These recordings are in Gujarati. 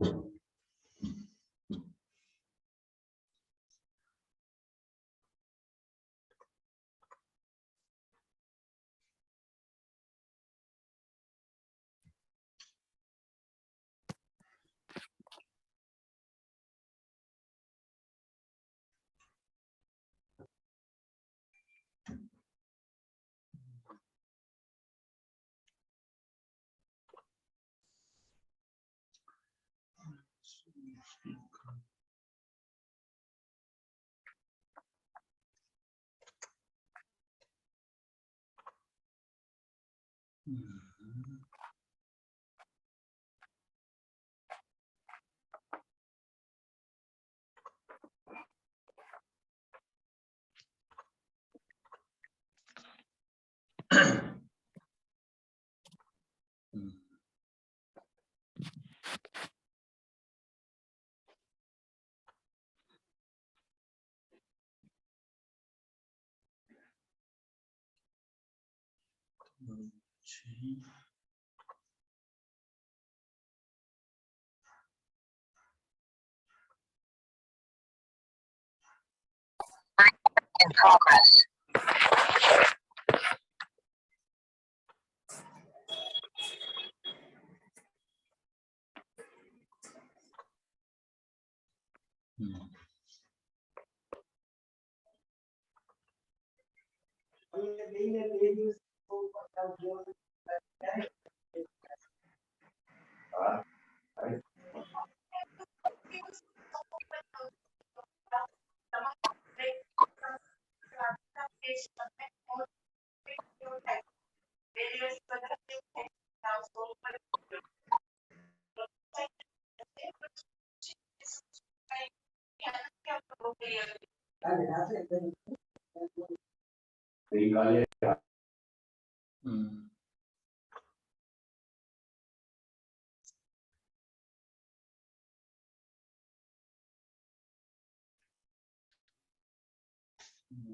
In progress.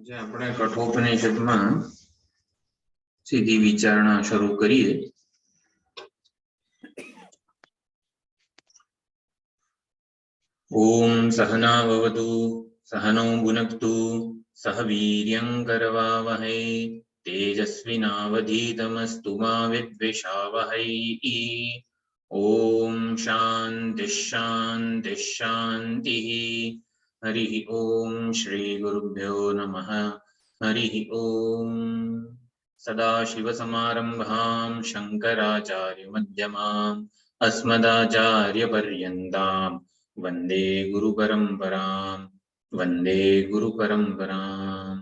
આપણે કઠોપનિષદમાં સીધી વિચારણા શરૂ કરીએ. ઓમ સહનાવવતુ સહનૌ ભુનક્તુ સહ વીર્યં કરવાવહૈ તેજસ્વિનાવધીતમસ્તુ મા વિદ્વિષાવહૈ. ઓમ શાંતિ શાંતિ શાંતિ. હરિ ઓમ શ્રી ગુરુભ્યો નમઃ. હરિ ઓમ. સદાશિવસમારંભાં શંકરાચાર્ય મધ્યમાં અસ્મદાચાર્ય પર્યન્તાં વંદે ગુરુ પરંપરાં. વંદે ગુરુ પરંપરાં.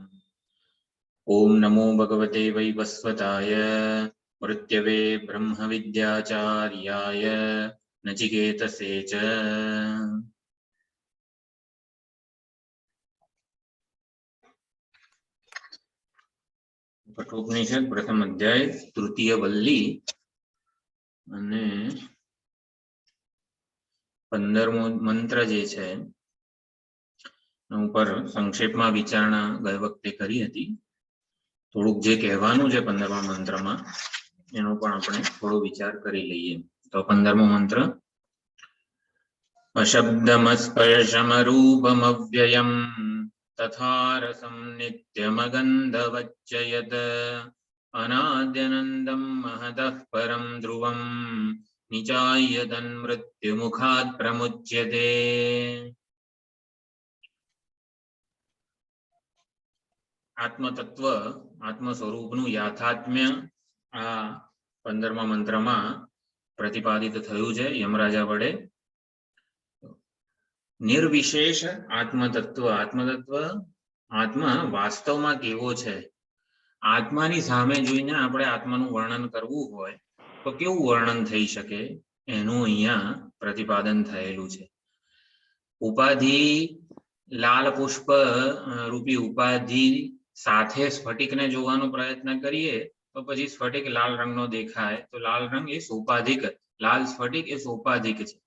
ઓમ નમો ભગવતે વૈવસ્વતાય મૃત્યવે બ્રહ્મ વિદ્યાચાર્યાય નચિકેતસે ચ. કઠોપનિષદ પ્રથમ અધ્યાય તૃતીય વલ્લી અને 15મો મંત્ર જે છે ઉપર સંક્ષેપમાં વિચારણા ગઈ વખતે કરી હતી. થોડુંક જે કહેવાનું છે 15મા મંત્રમાં એનો પણ આપણે થોડો વિચાર કરી લઈએ. તો 15મો મંત્ર અશબ્દમસ્પર્શમરૂપમવ્યયમ તથા રસમ નિત્યમગંધવચ્ચયત અનાદ્યનંદમ મહદઃ પરમ ધ્રુવમ નિચાય્ય તન્મૃત્યુમુખાદ પ્રમુચ્યતે. આત્મતત્વ આત્મ સ્વરૂપનું યાથાત્મ્ય આ 15મા મંત્રમાં પ્રતિપાદિત થયું છે યમરાજા વડે. નિર્વિશેષ આત્મતત્વ. આત્મા વાસ્તવમાં કેવો છે? આત્માની સામે જોઈને આપણે આત્માનું વર્ણન કરવું હોય તો કેવું વર્ણન થઈ શકે એનું અહીંયા પ્રતિપાદન થયેલું છે. ઉપાધિ લાલ પુષ્પ રૂપી ઉપાધિ સાથે સ્ફટિકને જોવાનો પ્રયત્ન કરીએ તો પછી સ્ફટિક લાલ રંગનો દેખાય તો લાલ રંગ એ સોપાધિક, લાલ સ્ફટિક એ સોપાધિક છે.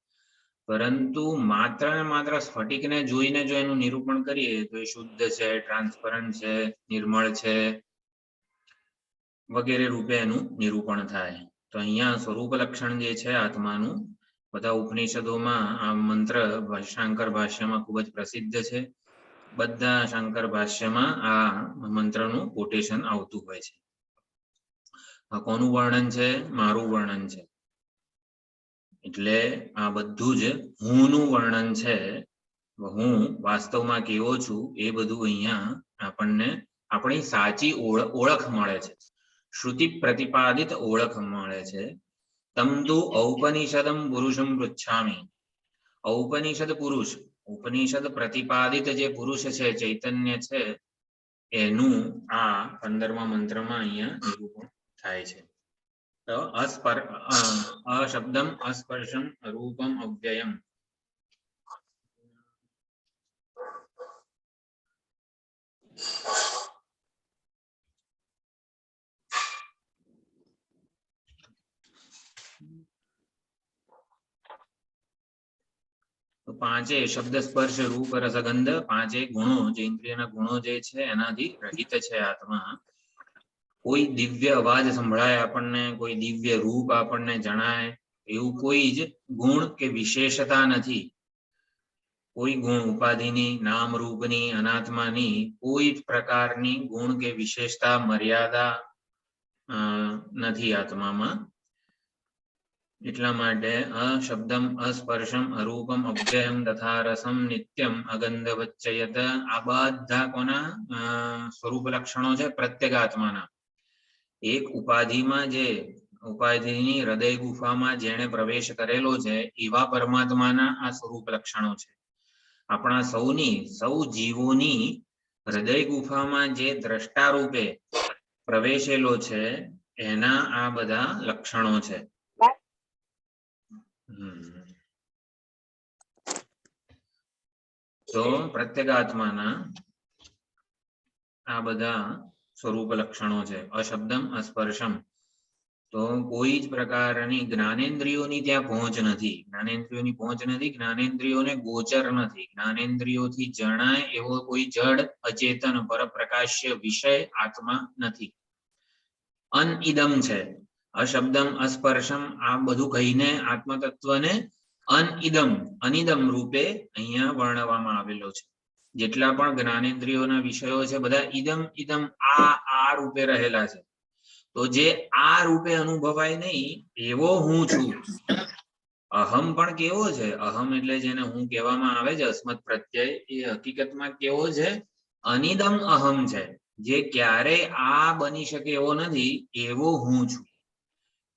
પરંતુ માત્ર ને માત્ર સ્ફટિકને જોઈને જો એનું નિરૂપણ કરીએ તો એ શુદ્ધ છે, ટ્રાન્સપરન્ટ છે, નિર્મળ છે વગેરે રૂપે એનું નિરૂપણ થાય. તો અહીંયા સ્વરૂપ લક્ષણ જે છે આત્માનું બધા ઉપનિષદોમાં આ મંત્ર શાંકર ભાષ્યમાં ખૂબ જ પ્રસિદ્ધ છે. બધા શાંકર ભાષ્યમાં આ મંત્રનું કોટેશન આવતું હોય છે. આ કોનું વર્ણન છે? મારું વર્ણન છે. એટલે આ બધું જ હુંનું વર્ણન છે. હું વાસ્તવમાં કેવો છું એ બધું અહીંયા આપણને આપણી સાચી ઓળખ મળે છે. શ્રુતિ પ્રતિપાદિત ઓળખ મળે છે. તમ તુ ઔપનિષદમ પુરુષમ પૃચ્છામિ. ઔપનિષદ પુરુષ, ઉપનિષદ પ્રતિપાદિત જે પુરુષ છે, ચૈતન્ય છે, એનું આ 15મા મંત્રમાં અહીંયા નિરૂપણ થાય છે. તો અશબ્દમ અસ્પર્શમ અરૂપમ અવ્યયમ. પાંચે શબ્દ સ્પર્શ રૂપ રસગંધ, પાંચે ગુણો, જે ઇન્દ્રિયના ગુણો જે છે એનાથી રહિત છે આત્મા. કોઈ દિવ્ય અવાજ સંભળાય આપણને, કોઈ દિવ્ય રૂપ આપણને જણાય, એવું કોઈ જ ગુણ કે વિશેષતા નથી. કોઈ ગુણ ઉપાધિની, નામ રૂપની, અનાત્માની કોઈ જ પ્રકારની ગુણ કે વિશેષતા મર્યાદા નથી આત્મામાં. એટલા માટે અશબ્દમ અસ્પર્શમ અરૂપમ અવ્યયમ તથા રસમ નિત્યમ અગંધ વચ્ચયત, આ બધા કોના સ્વરૂપ લક્ષણો છે? પ્રત્યેગાત્માના. એક ઉપાધિમાં, જે ઉપાધિની હૃદય ગુફામાં જેણે પ્રવેશ કરેલો છે એવા પરમાત્માના આ સ્વરૂપ લક્ષણો છે. આપણા સૌ જીવોની હૃદય ગુફામાં જે દ્રષ્ટા રૂપે પ્રવેશેલો છે એના આ બધા લક્ષણો છે. તો પ્રત્યેગાત્માના આ બધા સ્વરૂપ લક્ષણો છે. અશબ્દમ અસ્પર્શમ, તો કોઈ જ પ્રકારની જ્ઞાનેન્દ્રિયોની ત્યાં પહોંચ નથી. જ્ઞાનેન્દ્રિયોની પહોંચ નથી, જ્ઞાનેન્દ્રિયોને ગોચર નથી. જ્ઞાનેન્દ્રિયોથી જણાય એવો કોઈ જડ અચેતન પરપ્રકાશ્ય વિષય આત્મા નથી. અનઇદમ છે. અશબ્દમ અસ્પર્શમ આ બધું કહીને આત્મતત્વને અનિદમ રૂપે અહીંયા વર્ણવવામાં આવેલો છે. જેટલા પણ જ્ઞાનેન્દ્રિયોના વિષયો છે બધા ઇદમ આ રૂપે રહેલા છે. તો જે આ રૂપે અનુભવાય નહીં એવો હું છું. અહમ પણ કેવો છે? અહમ એટલે જેને હું કહેવામાં આવે છે, અસ્મત પ્રત્યય, એ હકીકતમાં કેવો છે? અનિદમ અહમ છે, જે ક્યારે આ બની શકે એવો નથી, એવો હું છું.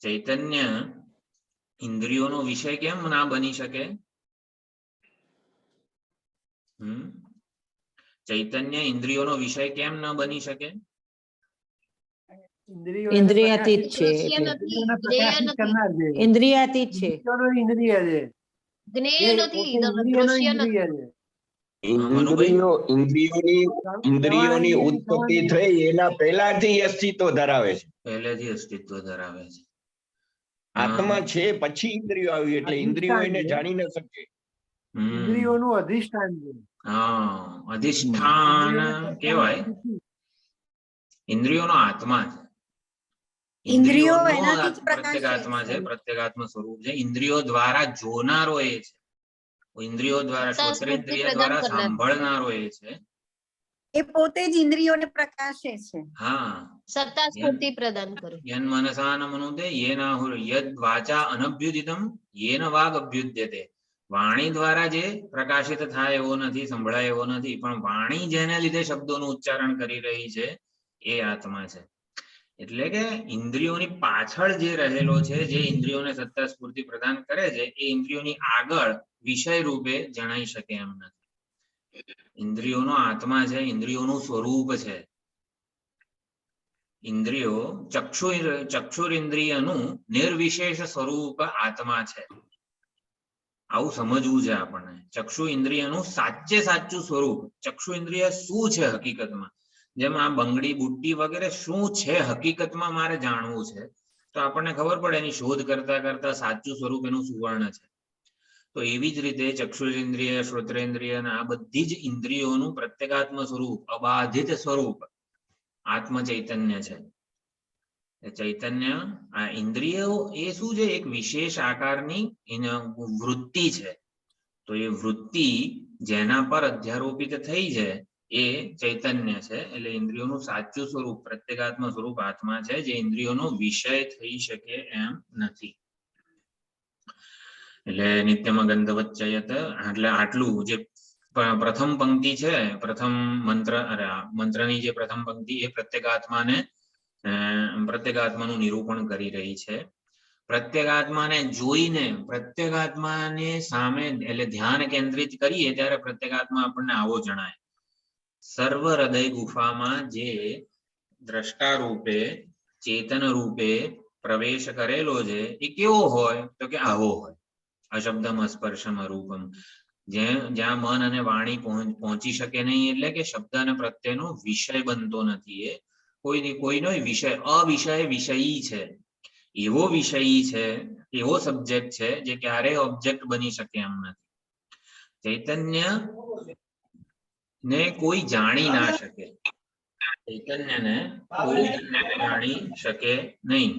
ચૈતન્ય ઇન્દ્રિયોનો વિષય કેમ ના બની શકે? ચૈતન્ય ઇન્દ્રિયોનો વિષય કેમ ન બની શકે? ઇન્દ્રિયાતીત છે. ઇન્દ્રિયાતીત છે. ઇન્દ્રિયોની ઉત્પત્તિ થઈ એના પહેલાથી અસ્તિત્વ ધરાવે છે. પહેલેથી અસ્તિત્વ ધરાવે છે. આત્મા છે પછી ઇન્દ્રિયો આવી, એટલે ઇન્દ્રિયો એને જાણી ન શકે. ઇન્દ્રિયોનું અધિષ્ઠાન છે. હા, અધિષ્ઠાન કહેવાય. ઇન્દ્રિયોનો આત્મા છે. ઇન્દ્રિયોનો પ્રત્યેગાત્મા છે, પ્રત્યેગાત્મ સ્વરૂપ છે. ઇન્દ્રિયો દ્વારા જોનારો એ છે, ઇન્દ્રિયો દ્વારા શ્રોત્રેન્દ્રિય દ્વારા સાંભળનારો એ છે. એ પોતે જ ઇન્દ્રિયોને પ્રકાશે છે. હા, સત્તા સ્ફૂર્તિ પ્રદાન કરે. યન મનસાન મનુતે યેનાહુર યદ વાચા અનભ્યુદિતમ યેન વાગ અભ્યુદ્યતે. વાણી દ્વારા જે પ્રકાશિત થાય એવો નથી, સંભળાય એવો નથી, પણ વાણી જેને લીધે શબ્દોનું ઉચ્ચારણ કરી રહી છે એ આત્મા છે. એટલે કે ઇન્દ્રિયોની પાછળ જે રહેલો છે, જે ઇન્દ્રિયોને સત્તા સ્ફૂર્તિ પ્રદાન કરે છે, એ ઇન્દ્રિયોની આગળ વિષય રૂપે જણાઈ શકે એમ નથી. ઇન્દ્રિયોનો આત્મા છે, ઇન્દ્રિયોનું સ્વરૂપ છે. ઇન્દ્રિયો ચક્ષુરિન્દ્રિયનું નિર્વિશેષ સ્વરૂપ આત્મા છે. આવું સમજવું છે આપણને. ચક્ષુ ઇન્દ્રિયનું સાચું સ્વરૂપ. ચક્ષુ ઇન્દ્રિય શું છે હકીકતમાં? જેમ આ બંગડી, બુટ્ટી વગેરે શું છે હકીકતમાં મારે જાણવું છે, તો આપણને ખબર પડે. એની શોધ કરતા સાચું સ્વરૂપ એનું સુવર્ણ છે. તો એવી જ રીતે ચક્ષુરેન્દ્રિય, શ્રોત્રેન્દ્રિય અને આ બધી જ ઇન્દ્રિયોનું પ્રત્યેગાત્મ સ્વરૂપ, અબાધિત સ્વરૂપ આત્મ ચૈતન્ય છે. ચૈતન્ય આ ઇન્દ્રિયો એ શું છે? એક વિશેષ આકારની વૃત્તિ છે. તો એ વૃત્તિ જેના પર અધ્યારોપિત થઈ છે એ ચૈતન્ય છે. એટલે ઇન્દ્રિયોનું સાચું સ્વરૂપ પ્રત્યેગાત્મ સ્વરૂપ આત્મા છે, જે ઇન્દ્રિયોનો વિષય થઈ શકે એમ નથી. એટલે નિત્યમાં ગંધવચ્ચયત, એટલે આટલું જે પ્રથમ પંક્તિ છે, પ્રથમ મંત્રની જે પ્રથમ પંક્તિ એ પ્રત્યેગાત્માનું નિરૂપણ કરી રહી છે. પ્રત્યેગાત્માને જોઈને પ્રત્યેગાત્માને સામે એટલે ધ્યાન કેન્દ્રિત કરીએ ત્યારે પ્રત્યેગાત્મા આપણને આવો જણાય. સર્વ હૃદય ગુફામાં જે દ્રષ્ટા રૂપે ચેતન રૂપે પ્રવેશ કરેલો છે એ કેવો હોય? તો કે આવો હોય. અશબ્દમ સ્પર્શમ રૂપમ, જ્યાં મન અને વાણી પહોંચી શકે નહીં, એટલે કે શબ્દ અને પ્રત્યયનો વિષય બનતો નથી. એ કોઈનો વિષય અવિષય વિષયી છે, એવો વિષયી છે, એવો સબ્જેક્ટ છે જે ક્યારેય ઓબ્જેક્ટ બની શકે એમ નથી. ચૈતન્ય ને કોઈ જાણી ના શકે, ચૈતન્યને કોઈ જાણી શકે નહીં.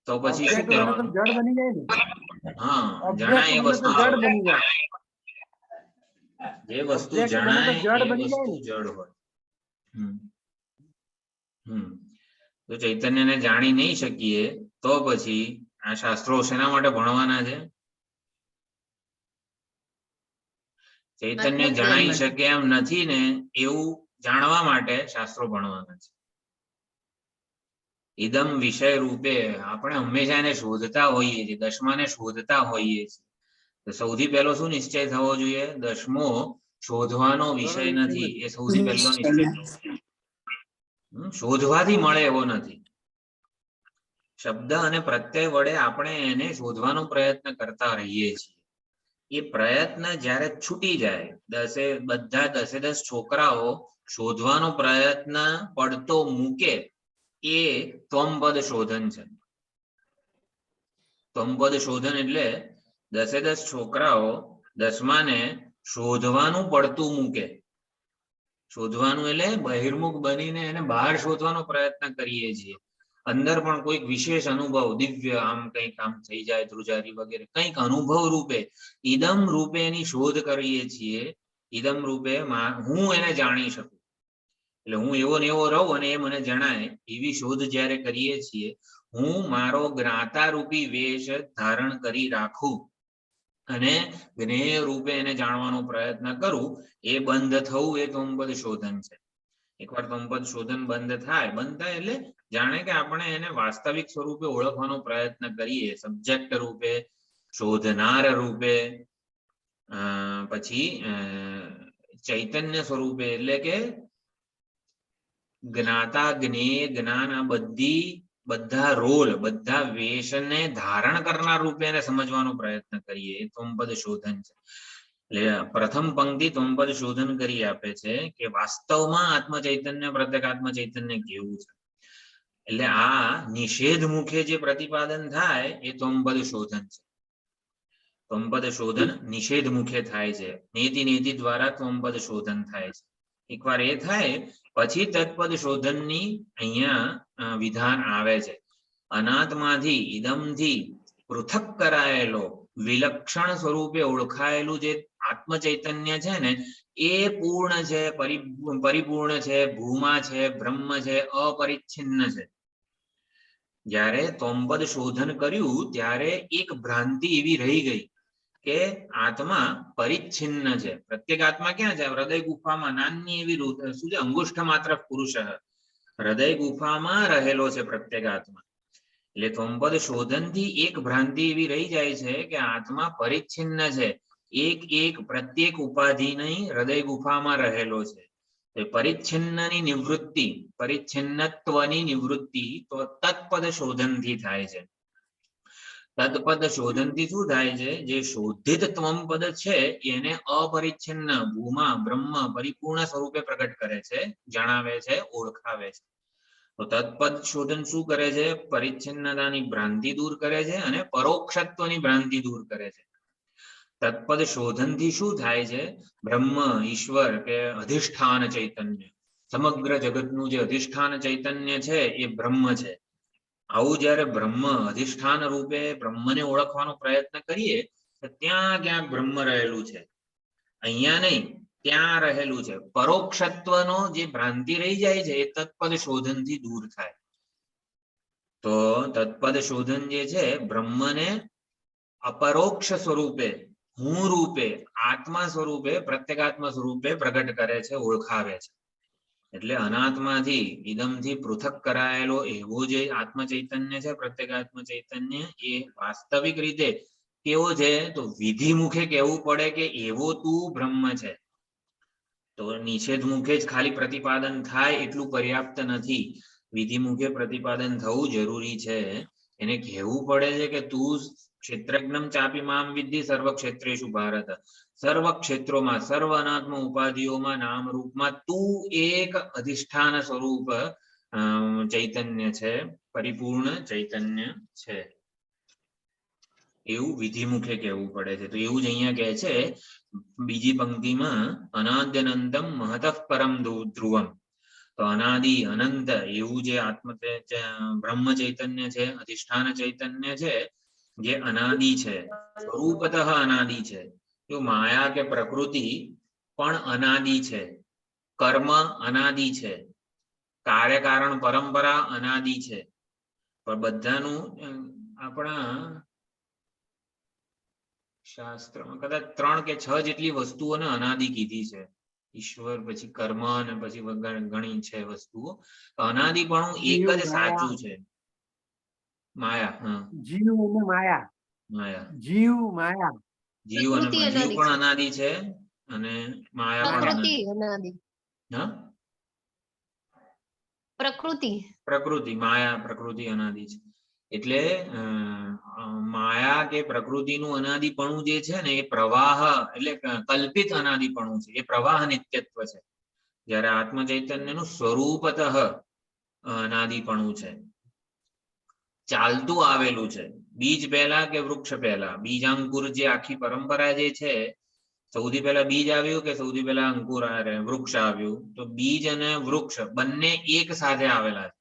તો પછી શું કરવાનું? જડ બની જાય ને. હા, જણાય એ વસ્તુ જડ બની જાય. જે વસ્તુ Object જણાય બને તો જડ એ બની જાય વસ્તુ ને. જડ હોય. તો ચૈતન્યને જાણી નહીં શકીએ તો પછી આ શાસ્ત્રો શેના માટે ભણવાના છે? ચૈતન્ય જણાઈ શકે એમ નથી ને એવું જાણવા માટે શાસ્ત્રો ભણવાના છે. ઇદમ વિષય રૂપે આપણે હંમેશા એને શોધતા હોઈએ છીએ, દસમાને શોધતા હોઈએ છીએ. તો સૌથી પહેલો શું નિશ્ચય થવો જોઈએ? દસમો શોધવાનો વિષય નથી, એ સૌથી પહેલો નિશ્ચય. શોધવાથી મળે એવો નથી. શબ્દ અને પ્રત્યય વડે આપણે એને શોધવાનો પ્રયત્ન કરતા રહીએ છીએ. એ પ્રયત્ન જ્યારે છૂટી જાય, બધા 10 છોકરાઓ શોધવાનો પ્રયત્ન પડતો મૂકે, એ ત્વમપદ શોધન છે. ત્વમપદ શોધન એટલે 10 છોકરાઓ 10માને શોધવાનું પડતું મૂકે. શોધવાનું એટલે બહિર્મુખ બનીને એને બહાર શોધવાનો પ્રયત્ન કરીએ છીએ. અંદર પણ કોઈક વિશેષ અનુભવ, દિવ્ય આમ કંઈક આમ થઈ જાય, ધ્રુજારી વગેરે કંઈક અનુભવ રૂપે ઇદમ રૂપે એની શોધ કરીએ છીએ. ઇદમ રૂપે હું એને જાણી શકું, એટલે હું એવો ને એવો રહું અને એ મને જણાય, એવી શોધ જ્યારે કરીએ છીએ. હું મારો જ્ઞાતા રૂપી વેશ ધારણ કરી રાખું અને જ્ઞેય રૂપે એને જાણવાનો પ્રયત્ન કરું, એ બંધ થવું એ ત્વમપદ શોધન છે. એકવાર ત્વમપદ શોધન બંધ થાય એટલે જાણે કે આપણે એને વાસ્તવિક સ્વરૂપે ઓળખવાનો પ્રયત્ન કરીએ, સબ્જેક્ટ રૂપે, શોધનાર રૂપે, પછી ચૈતન્ય સ્વરૂપે, એટલે કે જ્ઞાતા જ્ઞેય જ્ઞાન આ બધા રોલ, બધા વેશને ધારણ કરનાર રૂપે એને સમજવાનો પ્રયત્ન કરીએ, એ ત્વમપદ શોધન છે. એટલે પ્રથમ પંક્તિ ત્વમપદ શોધન કરી આપે છે કે વાસ્તવમાં આત્મ ચૈતન્ય પ્રત્યેગાત્મ ચૈતન્ય કેવું છે. એટલે આ નિષેધ મુખે જે પ્રતિપાદન થાય એ ત્વમપદ શોધન છે. ત્વમપદ શોધન નિષેધ મુખે થાય છે. નેતિ દ્વારા ત્વમપદ શોધન થાય છે. એકવાર એ થાય પછી તત્પદ શોધનની અહીંયા વિધાન આવે છે. અનાત્માથી ઇદમથી પૃથક કરાયેલો વિલક્ષણ સ્વરૂપે ઓળખાયેલું જે આત્મ ચૈતન્ય છે ને, એ પૂર્ણ છે, પરિપૂર્ણ છે, ભૂમા છે, બ્રહ્મ છે, અપરિચ્છિન્ન છે. જ્યારે ત્વમપદ શોધન કર્યું ત્યારે એક ભ્રાંતિ એવી રહી ગઈ કે આત્મા પરિચ્છિન્ન છે. પ્રત્યેગાત્મા ક્યાં છે? હૃદય ગુફામાં નાની એવી શું છે? અંગુષ્ઠ માત્ર પુરુષ હૃદય ગુફામાં રહેલો છે પ્રત્યેગાત્મા. એટલે ત્વમપદ શોધન થી એક ભ્રાંતિ એવી રહી જાય છે કે આત્મા પરિચ્છિન્ન છે, એક પ્રત્યેક ઉપાધિની હૃદય ગુફામાં રહેલો છે. પરિચ્છિન્નની નિવૃત્તિ, પરિચ્છિન્નત્વની નિવૃત્તિ તો તત્પદ શોધનથી થાય છે. તત્પદ શોધનથી શું થાય છે? જે શોધિત ત્વમપદ છે એને અપરિચ્છિન્ન ભૂમા બ્રહ્મ પરિપૂર્ણ સ્વરૂપે પ્રગટ કરે છે, જણાવે છે, ઓળખાવે છે. તો તત્પદ શોધન શું કરે છે? પરિચ્છિન્નતાની ભ્રાંતિ દૂર કરે છે અને પરોક્ષત્વની ભ્રાંતિ દૂર કરે છે. તત્પદ શોધનથી શું થાય છે? બ્રહ્મ, ઈશ્વર કે અધિષ્ઠાન ચૈતન્ય, સમગ્ર જગતનું જે અધિષ્ઠાન ચૈતન્ય છે એ બ્રહ્મ છે. આવું જ્યારે બ્રહ્મ અધિષ્ઠાન રૂપે બ્રહ્મને ઓળખવાનો પ્રયત્ન કરીએ તો ત્યાં ક્યાંક બ્રહ્મ રહેલું છે, અહીંયા નહીં ત્યાં રહેલું છે. પરોક્ષત્વનો જે ભ્રાંતિ રહી જાય છે એ તત્પદ શોધનથી દૂર થાય. તો તત્પદ શોધન જે છે બ્રહ્મને અપરોક્ષ સ્વરૂપે, હું રૂપે, આત્મા સ્વરૂપે, પ્રત્યેગાત્મ સ્વરૂપે પ્રગટ કરે છે, ઓળખાવે છે. એટલે અનાત્માથી ઇદમથી પૃથક કરાયેલો એવો જે આત્મ ચૈતન્ય છે, પ્રત્યેગાત્મ ચૈતન્ય, એ વાસ્તવિક રીતે કેવો છે તો વિધિ મુખે કહેવું પડે કે એવો તું બ્રહ્મ છે. તો નિષેધ મુખે જ ખાલી પ્રતિપાદન થાય એટલું પર્યાપ્ત નથી. વિધિ મુખે પ્રતિપાદન થવું જરૂરી છે. એને કહેવું પડે છે કે તું ક્ષેત્રજ્ઞમ ચાપી મામ વિદ્ધિ સર્વ ક્ષેત્રેષુ ભારત. સર્વ ક્ષેત્રોમાં, સર્વ અનાત્મ ઉપાધિઓમાં, નામ રૂપમાં તું એક અધિષ્ઠાન સ્વરૂપ ચૈતન્ય છે, પરિપૂર્ણ ચૈતન્ય છે. એવું વિધિ મુખે કહેવું પડે છે. તો એવું જ અહીંયા કહે છે બીજી પંક્તિમાં, અનાદ્યનંતમ મહતઃ પરમ ધ્રુવમ. તો અનાદિ અનંત એવું જે આત્મ બ્રહ્મ ચૈતન્ય છે, અધિષ્ઠાન ચૈતન્ય છે, જે અનાદિ છે, સ્વરૂપતઃ અનાદિ છે. જો માયા કે પ્રકૃતિ પણ અનાદિ છે, કર્મ અનાદિ છે, કાર્યકારણ પરંપરા અનાદિ છે. પણ બધાનું આપણા શાસ્ત્રમાં કદાચ 3 કે 6 જેટલી વસ્તુઓને અનાદિ કીધી છે. ઈશ્વર, પછી કર્મ અને પછી ઘણી છે વસ્તુઓ. અનાદિપણું એક જ સાચું છે. માયા, હા, જીવ અને માયા. માયા, જીવ માયા. જીવ અને પ્રકૃતિ જીવ અનાદિ પણ છે. અનાદિ છે અને માયા પણ પ્રકૃતિ અનાદિ. અનાદિ. હા, પ્રકૃતિ પ્રકૃતિ, માયા પ્રકૃતિ અનાદિ છે. એટલે માયા કે પ્રકૃતિનું અનાદિપણું જે છે ને એ પ્રવાહ, એટલે કલ્પિત અનાદિપણું છે. એ પ્રવાહ નિત્યત્વ છે. જ્યારે આત્મ ચૈતન્યનું સ્વરૂપતઃ અનાદિપણું છે, ચાલતું આવેલું છે. બીજ પહેલા કે વૃક્ષ પહેલા, બીજાંકુર જે આખી પરંપરા જે છે, સૌથી પહેલા બીજ આવ્યું કે સૌથી પહેલા અંકુર વૃક્ષ આવ્યું? તો બીજ અને વૃક્ષ બંને એક સાથે આવેલા છે.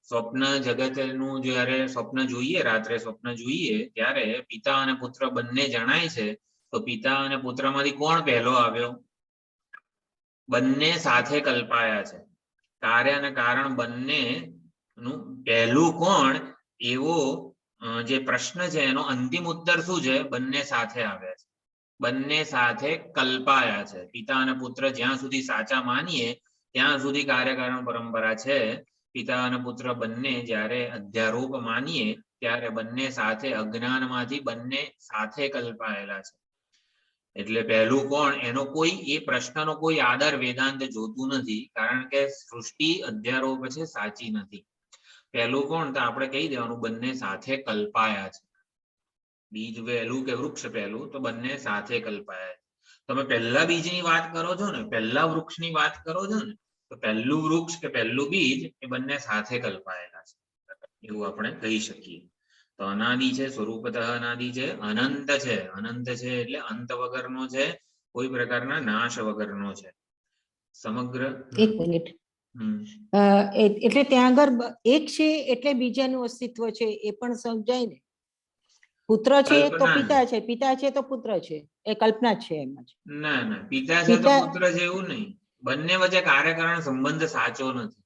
સ્વપ્ન જગતનું જ્યારે સ્વપ્ન જોઈએ, રાત્રે સ્વપ્ન જોઈએ ત્યારે પિતા અને પુત્ર બંને જણાય છે. તો પિતા અને પુત્રમાંથી કોણ પહેલો આવ્યો? બંને સાથે કલ્પાયા છે. કાર્ય અને કારણ બંને નું પહેલું કોણ, એવો જે પ્રશ્ન છે એનો અંતિમ ઉત્તર શું છે? બંને સાથે આવ્યા છે, બંને સાથે કલ્પાયા છે. પિતા અને પુત્ર જ્યાં સુધી સાચા માનીએ ત્યાં સુધી કાર્યકારણ પરંપરા છે. પિતા અને પુત્ર બંને જ્યારે અધ્યારોપ માનીએ ત્યારે બંને સાથે અજ્ઞાનમાંથી બંને સાથે કલ્પાયેલા છે. એટલે પહેલું કોણ, એનો કોઈ એ પ્રશ્નનો કોઈ આદર વેદાંત જોતું નથી, કારણ કે સૃષ્ટિ અધ્યારોપ છે, સાચી નથી. પહેલું કોણ તો આપણે કહી દેવાનું બંને સાથે કલ્પાયા છે. બીજ પહેલું કે વૃક્ષ પહેલું, તો બંને સાથે કલ્પાયા છે. તમે પહેલા બીજની વાત કરો છો ને, પહેલા વૃક્ષની વાત કરો છો ને, તો પહેલું વૃક્ષ કે પહેલું બીજ એ બંને સાથે કલ્પાયેલા છે, એવું આપણે કહી શકીએ. તો અનાદિ છે, સ્વરૂપતઃ અનાદિ છે, અનંત છે. અનંત છે એટલે અંત વગરનો છે, કોઈ પ્રકારના નાશ વગરનો છે. સમગ્ર, એક મિનિટ. એટલે ત્યાં આગળ એક છે એટલે બીજાનું અસ્તિત્વ છે એ પણ સમજાય ને. પુત્ર છે તો કલ્પના પિતા છે, પિતા છે તો પુત્ર છે, એ કલ્પના જ છે એમાં જ. ના ના, પિતા છે તો પિતા- પુત્ર છે એવું નહીં. બંને વચ્ચે કાર્યકારણ સંબંધ સાચો નથી.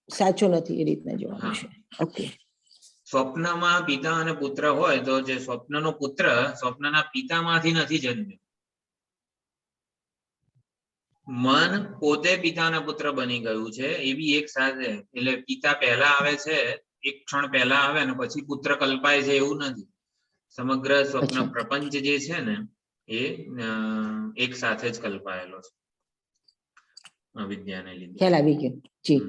સાચો નથી, એ રીતના જોવાનું હા. છે. ઓકે. સ્વપ્નમાં પિતા અને પુત્ર હોય તો જે સ્વપ્નનો પુત્ર સ્વપ્નના પિતામાંથી નથી જન્મ્યો. મન પોતે પિતાના પુત્ર બની ગયું છે, એ બી એક સાથે. એટલે પિતા પહેલા આવે છે, એક ક્ષણ પહેલા આવે ને પછી પુત્ર કલ્પાય છે એવું નથી. સમગ્ર સ્વપ્ન અચ્છા. પ્રપંચ જે છે ને એ એક સાથે જ કલ્પાયેલો છે અવિદ્યાને લીધે. ખ્યાલ આવી ગયો. જી.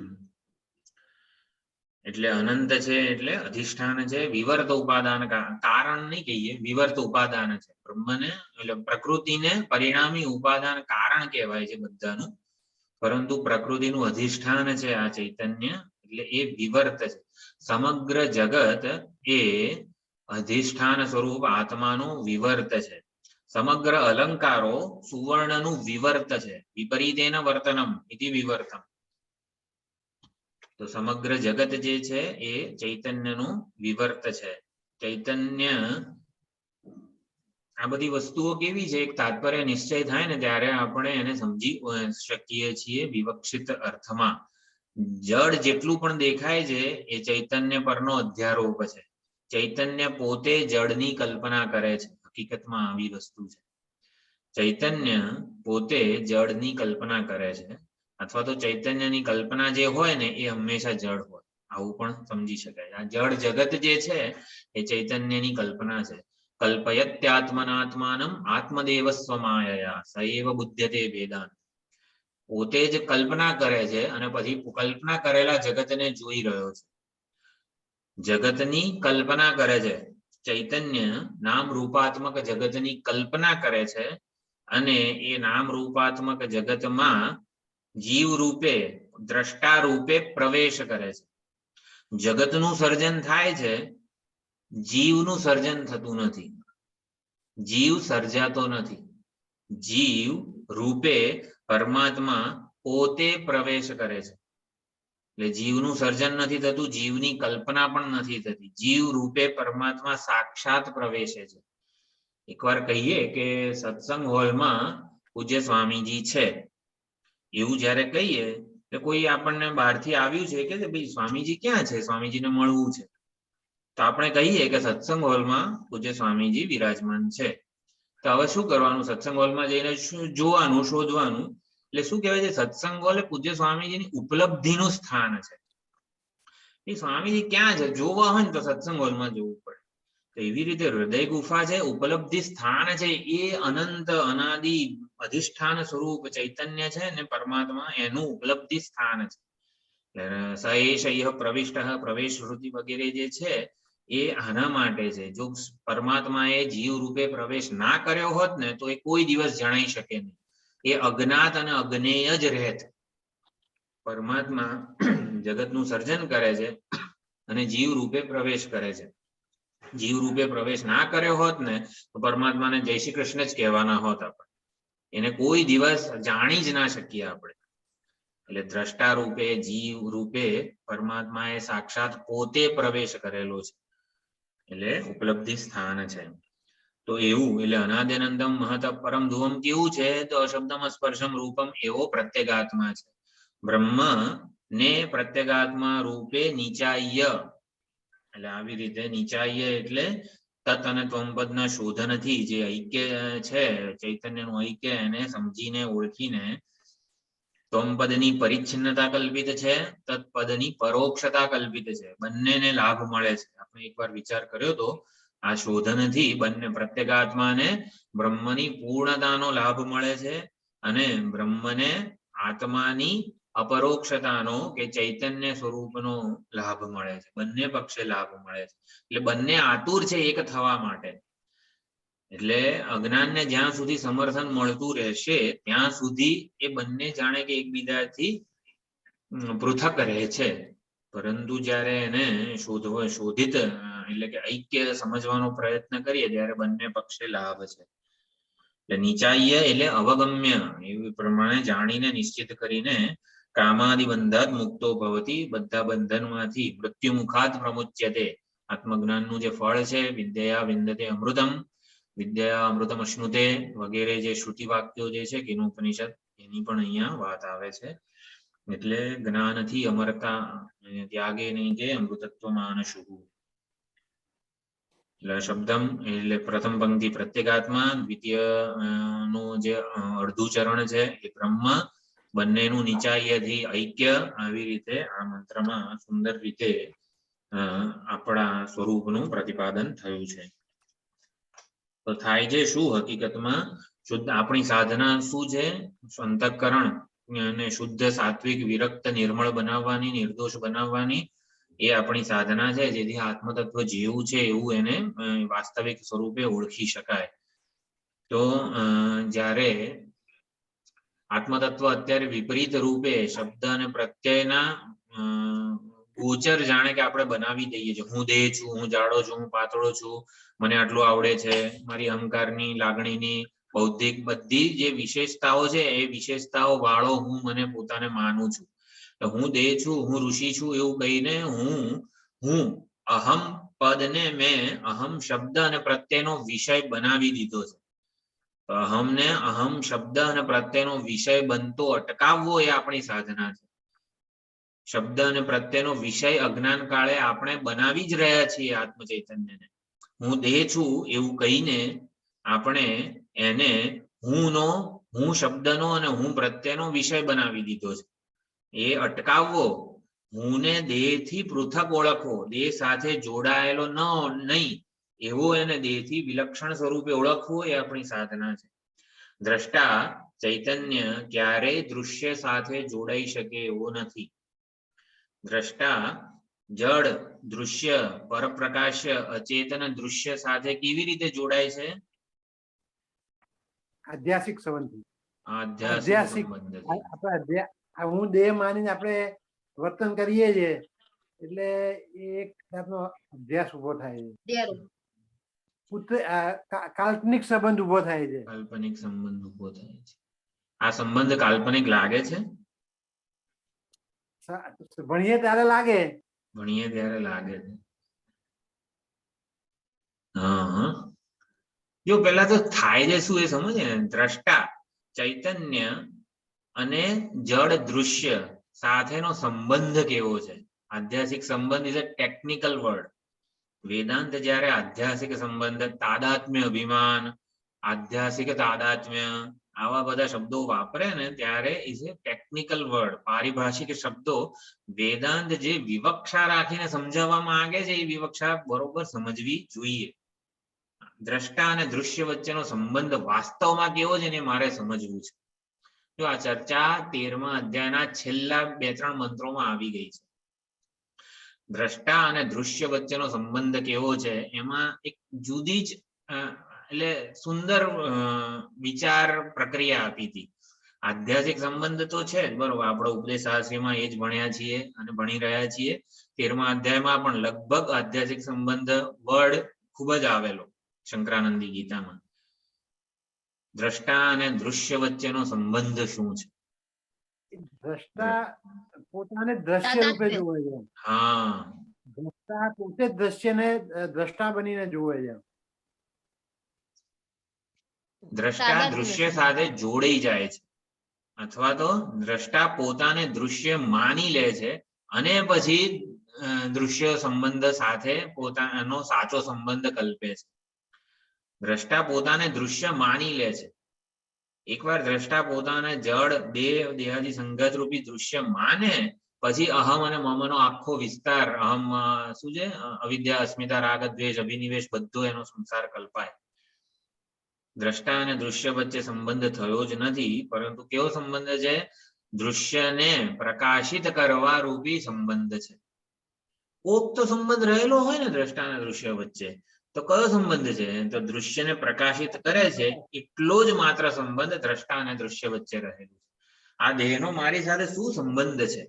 એટલે અનંત છે એટલે અધિષ્ઠાન છે, વિવર્ત ઉપાદાન કારણ નહીં કહીએ, વિવર્ત ઉપાદાન છે. બ્રહ્મને એટલે પ્રકૃતિને પરિણામી ઉપાદાન કારણ કહેવાય છે બધાનું, પરંતુ પ્રકૃતિનું અધિષ્ઠાન છે આ ચૈતન્ય, એટલે એ વિવર્ત છે. સમગ્ર જગત એ અધિષ્ઠાન સ્વરૂપ આત્માનું વિવર્ત છે. સમગ્ર અલંકારો સુવર્ણનું વિવર્ત છે. વિપરીતેન વર્તનમ ઇતિ વિવર્તમ. તો તો સમગ્ર જગત જે છે એ ચૈતન્યનું વિવર્ત છે. ચૈતન્ય આ બધી વસ્તુઓ કેવી છે, એક તાત્પર્ય નિશ્ચય થાય ને ત્યારે આપણે એને સમજી શકીએ છીએ વિવક્ષિત અર્થમાં. જળ જેટલું પણ દેખાય છે એ ચૈતન્ય પરનો અધ્યારોપ છે. ચૈતન્ય પોતે જળની કલ્પના કરે છે. હકીકતમાં આવી વસ્તુ છે. ચૈતન્ય પોતે જળની કલ્પના કરે છે, અથવા તો ચૈતન્યની કલ્પના જે હોય ને એ હંમેશા જળ હોય, આવું પણ સમજી શકાય. આ જળ જગત જે છે એ ચૈતન્યની કલ્પના છે. કલ્પયત્યાત્મનાત્માનમ આત્મદેવ સ્વમાયયા સૈવ બુદ્ધ્યતે વેદાંત. પોતે જ કલ્પના કરે છે અને પછી કલ્પના કરેલા જગતને જોઈ રહ્યો છે. જગતની કલ્પના કરે છે. ચૈતન્ય નામ રૂપાત્મક જગતની કલ્પના કરે છે અને એ નામ રૂપાત્મક જગતમાં જીવ રૂપે દ્રષ્ટા રૂપે પ્રવેશ કરે છે. જગતનું સર્જન થાય છે, જીવનું સર્જન થતું નથી. જીવ સર્જાતો નથી. જીવ રૂપે પરમાત્મા પોતે પ્રવેશ કરે છે. એટલે જીવનું સર્જન નથી થતું, જીવની કલ્પના પણ નથી થતી. જીવ રૂપે પરમાત્મા સાક્ષાત પ્રવેશે છે. એકવાર કહીએ કે સત્સંગ હોલમાં પૂજ્ય સ્વામીજી છે, એવું જયારે કહીએ તો કોઈ આપણને બહારથી આવ્યું છે કે ભાઈ સ્વામીજી ક્યાં છે, સ્વામીજીને મળવું છે, તો આપણે કહીએ કે સત્સંગ હોલમાં પૂજ્ય સ્વામીજી વિરાજમાન છે. તો હવે શું કરવાનું? સત્સંગ હોલમાં જઈને જોવાનું, શોધવાનું. એટલે શું કહેવાય છે, સત્સંગ હોલ એ પૂજ્ય સ્વામીજીની ઉપલબ્ધિનું સ્થાન છે. એ સ્વામીજી ક્યાં છે જોવા હોય ને તો સત્સંગ હોલમાં જવું પડે. તો એવી રીતે હૃદય ગુફા છે, ઉપલબ્ધિ સ્થાન છે, એ અનંત અનાદિ અધિષ્ઠાન સ્વરૂપ ચૈતન્ય છે ને પરમાત્મા, એનું ઉપલબ્ધિ સ્થાન છે. સએષ પ્રવિષ્ટ પ્રવેશ શ્રુતિ વગેરે જે છે એ આના માટે છે. જો પરમાત્માએ જીવ રૂપે પ્રવેશ ના કર્યો હોત ને તો એ કોઈ દિવસ જણાઈ શકે નહીં. એ અજ્ઞાત અને અજ્ઞેય જ રહેત. પરમાત્મા જગતનું સર્જન કરે છે અને જીવ રૂપે પ્રવેશ કરે છે. જીવ રૂપે પ્રવેશ ના કર્યો હોત ને તો પરમાત્માને જય શ્રી કૃષ્ણ જ કહેવાના હોત આપણે. એને કોઈ દિવસ જાણી જ ના શકીએ આપણે. એટલે દ્રષ્ટા રૂપે જીવ રૂપે પરમાત્માએ સાક્ષાત પોતે પ્રવેશ કરેલો છે. એટલે ઉપલબ્ધિ સ્થાન છે. તો એવું એટલે અનાદ્યનંદમ મહત પરમ ધ્રુવમ કેવું છે? તો અશબ્દમ સ્પર્શમ રૂપમ એવો પ્રત્યેગાત્મા છે. બ્રહ્મ ને પ્રત્યેગાત્મા રૂપે નીચાય. એટલે આવી રીતે નીચાય એટલે તત અને ત્વમપદના શોધનથી જે ઐક્ય છે, ચૈતન્યનું ઐક્ય, એને સમજીને ઓળખીને ત્વમપદની પરિચ્છિન્નતા કલ્પિત છે, તત્પદની પરોક્ષતા કલ્પિત છે. બંનેને લાભ મળે છે. આપણે એકવાર વિચાર કર્યો તો આ શોધનથી બંને પ્રત્યેગાત્માને બ્રહ્મની પૂર્ણતાનો લાભ મળે છે અને બ્રહ્મને આત્માની અપરોક્ષતાનો કે ચૈતન્ય સ્વરૂપનો લાભ મળે છે. બંને પક્ષે લાભ મળે છે. એટલે બંને આતુર છે એક થવા માટે. એટલે અજ્ઞાનને જ્યાં સુધી સમર્થન મળતું રહેશે ત્યાં સુધી એ બંને જાણે કે એકબીજાથી પૃથક રહે છે. પરંતુ જયારે એને શોધિત એટલે કે ઐક્ય સમજવાનો પ્રયત્ન કરીએ ત્યારે બંને પક્ષે લાભ છે. એટલે નીચાય એટલે અવગમ્ય, એ પ્રમાણે જાણીને નિશ્ચિત કરીને કામાદિ બંધાત મુક્તો ભવતી, બધા બંધનમાંથી મૃત્યુ મુખાત પ્રમુચ્યતે. આત્મજ્ઞાનનું જે ફળ છે વિદ્યા વિંદતે અમૃતમ, વિદ્યા અમૃતમ અશ્નુતે વગેરે જે શ્રુતિ વાક્યો જે છે કેનોપનિષદ, એની પણ અહીંયા વાત આવે છે. એટલે જ્ઞાનથી અમરતા ત્યાગે નહીં કે અમૃતત્વ માનસુ. એટલે શબ્દમ એટલે પ્રથમ પંક્તિ પ્રત્યેગાત્મા, દ્વિતીય નું જે અડધું ચરણ છે એ બ્રહ્મ, બંનેનું નીચાઈથી ઐક્ય. આવી રીતે આ મંત્રમાં સુંદર રીતે આપણા સ્વરૂપનું પ્રતિપાદન થયું છે. તો થાય છે શું હકીકતમાં? શુદ્ધ આપણી સાધના શું છે? અંતઃકરણ અને શુદ્ધ સાત્વિક વિરક્ત નિર્મળ બનાવવાની, નિર્દોષ બનાવવાની એ આપણી સાધના છે. જેથી આત્મતત્વ જેવું છે એવું એને વાસ્તવિક સ્વરૂપે ઓળખી શકાય. તો જ્યારે આત્મતત્વ અત્યારે વિપરીત રૂપે શબ્દ અને પ્રત્યયના ગોચર જાણે કે આપણે બનાવી દઈએ છીએ. હું દેહ છું, હું જાડો છું, હું પાતળો છું, મને આટલું આવડે છે, મારી અહંકારની, લાગણીની, બૌદ્ધિક બધી જે વિશેષતાઓ છે એ વિશેષતાઓ વાળો હું મને પોતાને માનું છું. તો હું દેહ છું, હું ઋષિ છું એવું કહીને હું અહમ પદને મેં અહમ શબ્દ અને પ્રત્યયનો વિષય બનાવી દીધો છે. તો અહમને અહમ શબ્દ અને પ્રત્યયનો વિષય બનતો અટકાવવો એ આપણી સાધના છે. શબ્દ અને પ્રત્યયનો વિષય અજ્ઞાન કાળે આપણે બનાવી જ રહ્યા છીએ આત્મ ચૈતન્યને. હું દેહ છું એવું કહીને આપણે એને હું શબ્દનો અને હું પ્રત્યયનો વિષય બનાવી દીધો છે. એ અટકાવવો, હુંને દેહથી પૃથક ઓળખવો, દેહ સાથે જોડાયેલો નહીં એવો એને દેહથી વિલક્ષણ સ્વરૂપે ઓળખવો એ આપણી સાધના છે. દ્રષ્ટા ચૈતન્ય ક્યારેય દૃશ્ય સાથે જોડાઈ શકે એવો નથી. દ્રષ્ટા જડ દૃશ્ય પરપ્રકાશ્ય અચેતન દૃશ્ય સાથે કેવી રીતે જોડાય છે? આધ્યાસિક સંબંધ. આધ્યાસિક સંબંધ. હું દેહ માનીને આપણે વર્તન કરીએ છીએ એટલે એક જાતનો અભ્યાસ ઉભો થાય છે. કાલ્પનિક સંબંધ ઉભો થાય છે. કાલ્પનિક સંબંધ ઉભો થાય છે. આ સંબંધ કાલ્પનિક લાગે છે? ભણીએ ત્યારે લાગે. ભણીએ ત્યારે લાગે છે. હા, જો પેલા તો થાય છે શું એ સમજે ને. દ્રષ્ટા ચૈતન્ય અને જડ દૃશ્ય સાથેનો સંબંધ કેવો છે? આધ્યાસિક સંબંધ is a technical word. Vedanta જ્યારે આધ્યાસિક સંબંધ, તાદાત્મ્ય અભિમાન, આધ્યાસિક તાદાત્મ્ય આવા બધા શબ્દો વાપરે ને ત્યારે ઇઝ એ ટેકનિકલ વર્ડ, પારિભાષિક શબ્દો. વેદાંત જે વિવક્ષા રાખીને સમજાવવા માંગે છે એ વિવક્ષા બરોબર સમજવી જોઈએ. દ્રષ્ટા અને દૃશ્ય વચ્ચેનો સંબંધ વાસ્તવમાં કેવો છે ને મારે સમજવું છે. જો આ ચર્ચા 13મા અધ્યાયના છેલ્લા 2-3 મંત્રોમાં આવી ગઈ છે. દ્રષ્ટા અને દૃશ્ય વચ્ચેનો સંબંધ કેવો છે એમાં એક જુદી જ એટલે સુંદર વિચાર પ્રક્રિયા આપી હતી. આધ્યાસિક સંબંધ તો છે જ બરોબર, આપણે ઉપદેશ શાસ્ત્રીમાં એ જ ભણ્યા છીએ અને ભણી રહ્યા છીએ. 13મા અધ્યાયમાં પણ લગભગ આધ્યાસિક સંબંધ વર્ડ ખૂબ જ આવેલો શંકરાનંદી ગીતામાં. દ્રષ્ટા અને દૃશ્ય વચ્ચેનો સંબંધ શું છે? દ્રષ્ટા પોતાને દ્રશ્ય રૂપે જોવે છે. હા, દ્રષ્ટા પોતે દ્રશ્યને દ્રષ્ટા બનીને જોવે છે. દ્રષ્ટા દૃશ્ય સાથે જોડાઈ જાય છે અથવા તો દ્રષ્ટા પોતાને દૃશ્ય માની લે છે અને પછી દૃશ્ય સંબંધ સાથે પોતાનો સાચો સંબંધ કલ્પે છે. દ્રષ્ટા પોતાને દૃશ્ય માની લે છે. એકવાર દ્રષ્ટા પોતાને જડ દેહાદી સંગત રૂપી દૃશ્ય માને પછી અહમ અને મમનો આખો વિસ્તાર, અહમ શું છે, અવિદ્યા, અસ્મિતા, રાગ, દ્વેષ, અભિનિવેશ બધો એનો સંસાર કલ્પાય. દ્રષ્ટા અને દૃશ્ય વચ્ચે સંબંધ થયો જ નથી, પરંતુ કેવો સંબંધ છે? દૃશ્યને પ્રકાશિત કરવા રૂપી સંબંધ છે. કોક તો સંબંધ રહેલો હોય ને દ્રષ્ટા અને દૃશ્ય વચ્ચે. તો કયો સંબંધ છે? તો દૃશ્યને પ્રકાશિત કરે છે એટલો જ માત્ર સંબંધ દ્રષ્ટા અને દૃશ્ય વચ્ચે રહેલો છે. આ દેહનો મારી સાથે શું સંબંધ છે?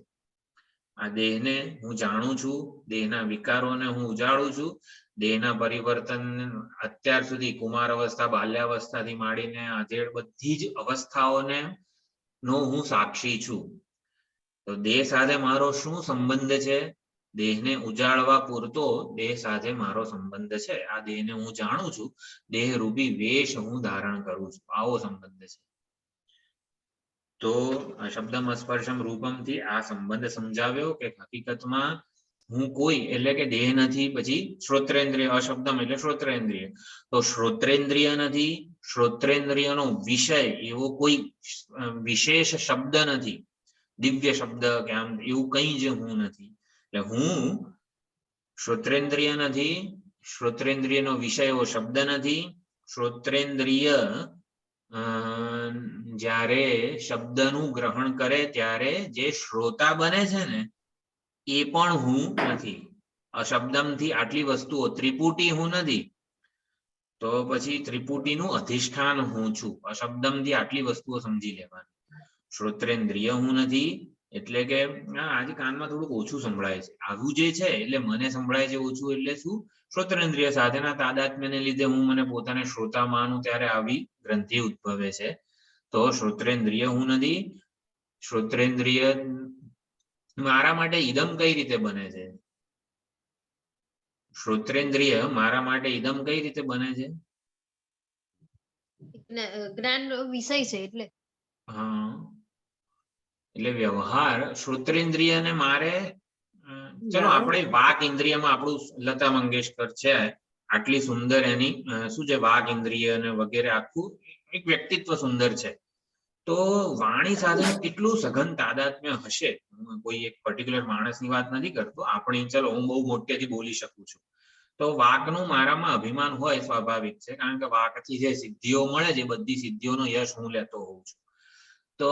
આ દેહને હું જાણું છું, દેહના વિકારોને હું ઉજાડું છું, દેહના પરિવર્તન અત્યાર સુધી કુમાર અવસ્થા, બાલ્યાવસ્થાથી માંડીને આજે બધી જ અવસ્થાઓને નો હું સાક્ષી છું. તો દેહ સાથે મારો શું સંબંધ છે? દેહને ઉજાડવા પૂરતો દેહ સાથે મારો સંબંધ છે. આ દેહને હું જાણું છું, દેહ રૂપી વેશ હું ધારણ કરું છું, આવો સંબંધ છે. તો શબ્દમ સ્પર્શમ રૂપમથી આ સંબંધ સમજાવ્યો કે હકીકતમાં હું કોઈ એટલે કે દેહ નથી, પછી શ્રોત્રેન્દ્રિય, અશબ્દમ એટલે શ્રોત્રેન્દ્રિય. તો શ્રોત્રેન્દ્રિય નથી, શ્રોત્રેન્દ્રિયનો વિષય એવો કોઈ વિશેષ શબ્દ નથી, દિવ્ય શબ્દ કે આમ એવું કંઈ જ હું નથી. એટલે હું શ્રોત્રેન્દ્રિય નથી, શ્રોત્રેન્દ્રિયનો વિષય એવો શબ્દ નથી. શ્રોત્રેન્દ્રિય જ્યારે શબ્દનું ગ્રહણ કરે ત્યારે જે શ્રોતા બને છે ને એ પણ હું નથી. અશબ્દમથી આટલી વસ્તુઓ, ત્રિપુટી હું નથી, તો પછી ત્રિપુટીનું અધિષ્ઠાન હું છું. અશબ્દમથી આટલી વસ્તુઓ સમજી લેવાની. શ્રોત્રેન્દ્રિય હું નથી એટલે કે આજે કાનમાં થોડુંક ઓછું સંભળાય છે, આવું જે છે એટલે મને સંભળાય છે ઓછું, એટલે શું? શ્રોત્રેન્દ્રિય સાથેના તાદાત્મ્યને લીધે હું મને પોતાને શ્રોતા માનું ત્યારે આવી ગ્રંથિ ઉદ્ભવે છે. તો શ્રોત્રેન્દ્રિય હું નથી, શ્રોત્રેન્દ્રિય મારા માટે ઈદમ કઈ રીતે બને છે? શ્રોત્રેન્દ્રિય મારા માટે ઈદમ કઈ રીતે બને છે? જ્ઞાન વિષય છે એટલે. હા, એટલે વ્યવહાર શ્રોત્રેન્દ્રિયને મારે ચલો આપણે વાક ઇન્દ્રિયમાં આપણું લતા મંગેશકર છે, આટલી સુંદર એની શું છે વાક ઇન્દ્રિય અને વગેરે આખું એક વ્યક્તિત્વ સુંદર છે. તો વાણી સાથે કેટલું સઘન તાદાત્મ્ય હશે. હું કોઈ એક પર્ટિક્યુલર માણસની વાત નથી કરતો, આપણી ચલો હું બહુ મોટેથી બોલી શકું છું તો વાકનું મારામાં અભિમાન હોય સ્વાભાવિક છે, કારણ કે વાકથી જે સિદ્ધિઓ મળે છે બધી સિદ્ધિઓનો યશ હું લેતો હોઉં છું. તો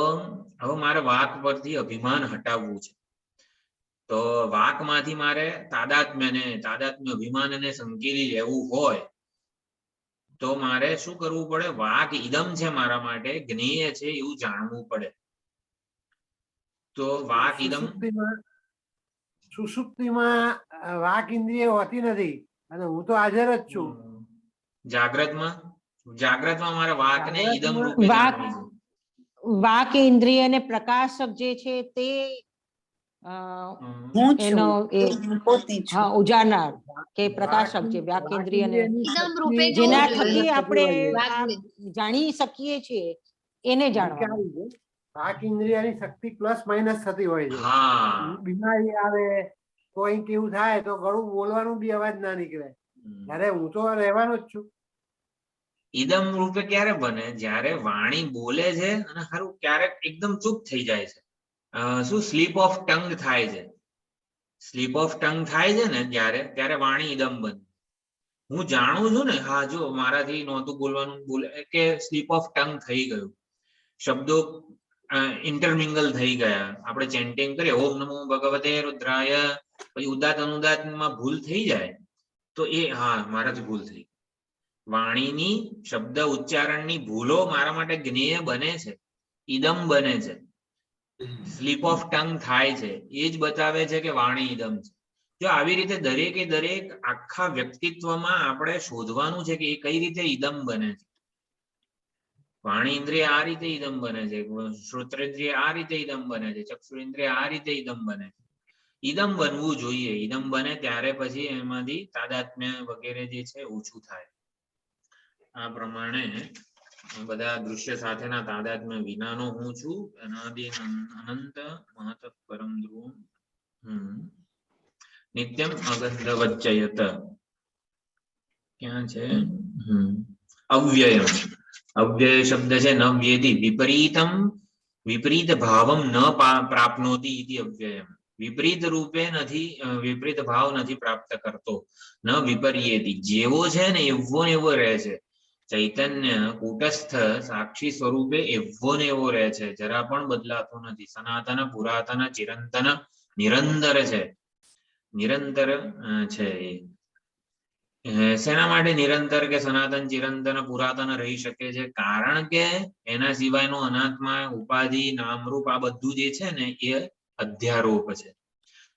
હવે મારે વાક પરથી અભિમાન હટાવવું છે. તો વાકમાંથી મારે તાદાત્મ્ય અભિમાનને સંકેલી લેવું હોય તો મારે શું કરવું પડે? વાક ઈદમ છે મારા માટે, જ્ઞેય છે એવું જાણવું પડે. તો વાક ઈદમ સુષુપ્તિમાં વાક ઇન્દ્રિય હોતી નથી અને હું તો હાજર જ છું. જાગ્રતમાં મારે વાકને ઈદમ રૂપે વાક જાણવી છે. વાક ઇન્દ્રિય અને પ્રકાશક જે છે તે હું છું એનો એ હું પોતે છું. હા ઉજાડનાર કે પ્રકાશક છે વાક ઇન્દ્રિય અને ઈદમ રૂપે જેના જોવું થકી જોઈએ. આપણે વાકને. જાણી શકીએ છીએ એને જાણવાનું. વિચારી છે. વાક ઇન્દ્રિયની શક્તિ પ્લસ માઇનસ થતી હોય છે. હા, બીમારી આવે તો અહીં કેવું થાય તો ગળું બોલવાનું બી અવાજ ના નીકળે. ત્યારે હું તો રહેવાનો જ છું. ઈદમ રૂપે ક્યારે બને? જ્યારે વાણી બોલે છે અને ખરું ક્યારેક એકદમ ચૂપ થઈ જાય છે. શું સ્લીપ ઓફ ટંગ થાય છે? સ્લીપ ઓફ ટંગ થાય છે ને ત્યારે વાણી ઈદમ બને. હું જાણું છું ને, હા જો મારાથી નહોતું બોલવાનું, બોલે કે સ્લીપ ઓફ ટંગ થઈ ગયું, શબ્દો ઇન્ટરમિંગલ થઈ ગયા. આપણે ચેન્ટિંગ કરીએ ઓમ નમો ભગવતે રુદ્રાય, પછી ઉદાત અનુદાતમાં ભૂલ થઈ જાય તો એ હા મારાથી ભૂલ થઈ. વાણીની શબ્દ ઉચ્ચારણની ભૂલો મારા માટે જ્ઞેય બને છે, ઈદમ બને છે. સ્લીપ ઓફ ટંગ થાય છે એ જ બતાવે છે કે વાણી ઈદમ છે. જો આવી રીતે દરેકે દરેક આખા વ્યક્તિત્વમાં આપણે શોધવાનું છે કે એ કઈ રીતે ઈદમ બને છે. વાણી ઇન્દ્રિય આ રીતે ઈદમ બને છે, શ્રોત્રેન્દ્રિય આ રીતે ઈદમ બને છે, ચક્ષુરેન્દ્રિય આ રીતે ઈદમ બને છે. ઈદમ બનવું જોઈએ. ઈદમ બને ત્યારે પછી એમાંથી તાદાત્મ્ય વગેરે જે છે ઓછું થાય. આ પ્રમાણે બધા દૃશ્ય સાથેના તાદાત્મ્ય વિનાનો હું છું, અનાદિ અનંત મહત પરમ ધ્રુવ નિત્યમ અગંધવચ્ચયત. ક્યાં છે? અવ્યયમ. અવ્યય શબ્દ છે ન વ્યેદી વિપરીત ભાવમ ન પ્રાપ્નોતિ ઇતિ અવ્યયમ. વિપરીત રૂપે નથી, વિપરીત ભાવ નથી પ્રાપ્ત કરતો. ન વિપર્યેતિ, જેવો છે ને એવો રહે છે. ચૈતન્ય કૂટસ્થ સાક્ષી સ્વરૂપે એવો ને એવો રહે છે, જરા પણ બદલાતો નથી. સનાતન પુરાતન ચિરંતન નિરંતર છે. નિરંતર છે એ શેના માટે નિરંતર કે સનાતન ચિરંતન પુરાતન રહી શકે છે? કારણ કે એના સિવાયનો અનાત્મા ઉપાધિ નામરૂપ આ બધું જે છે ને એ અધ્યારોપ છે.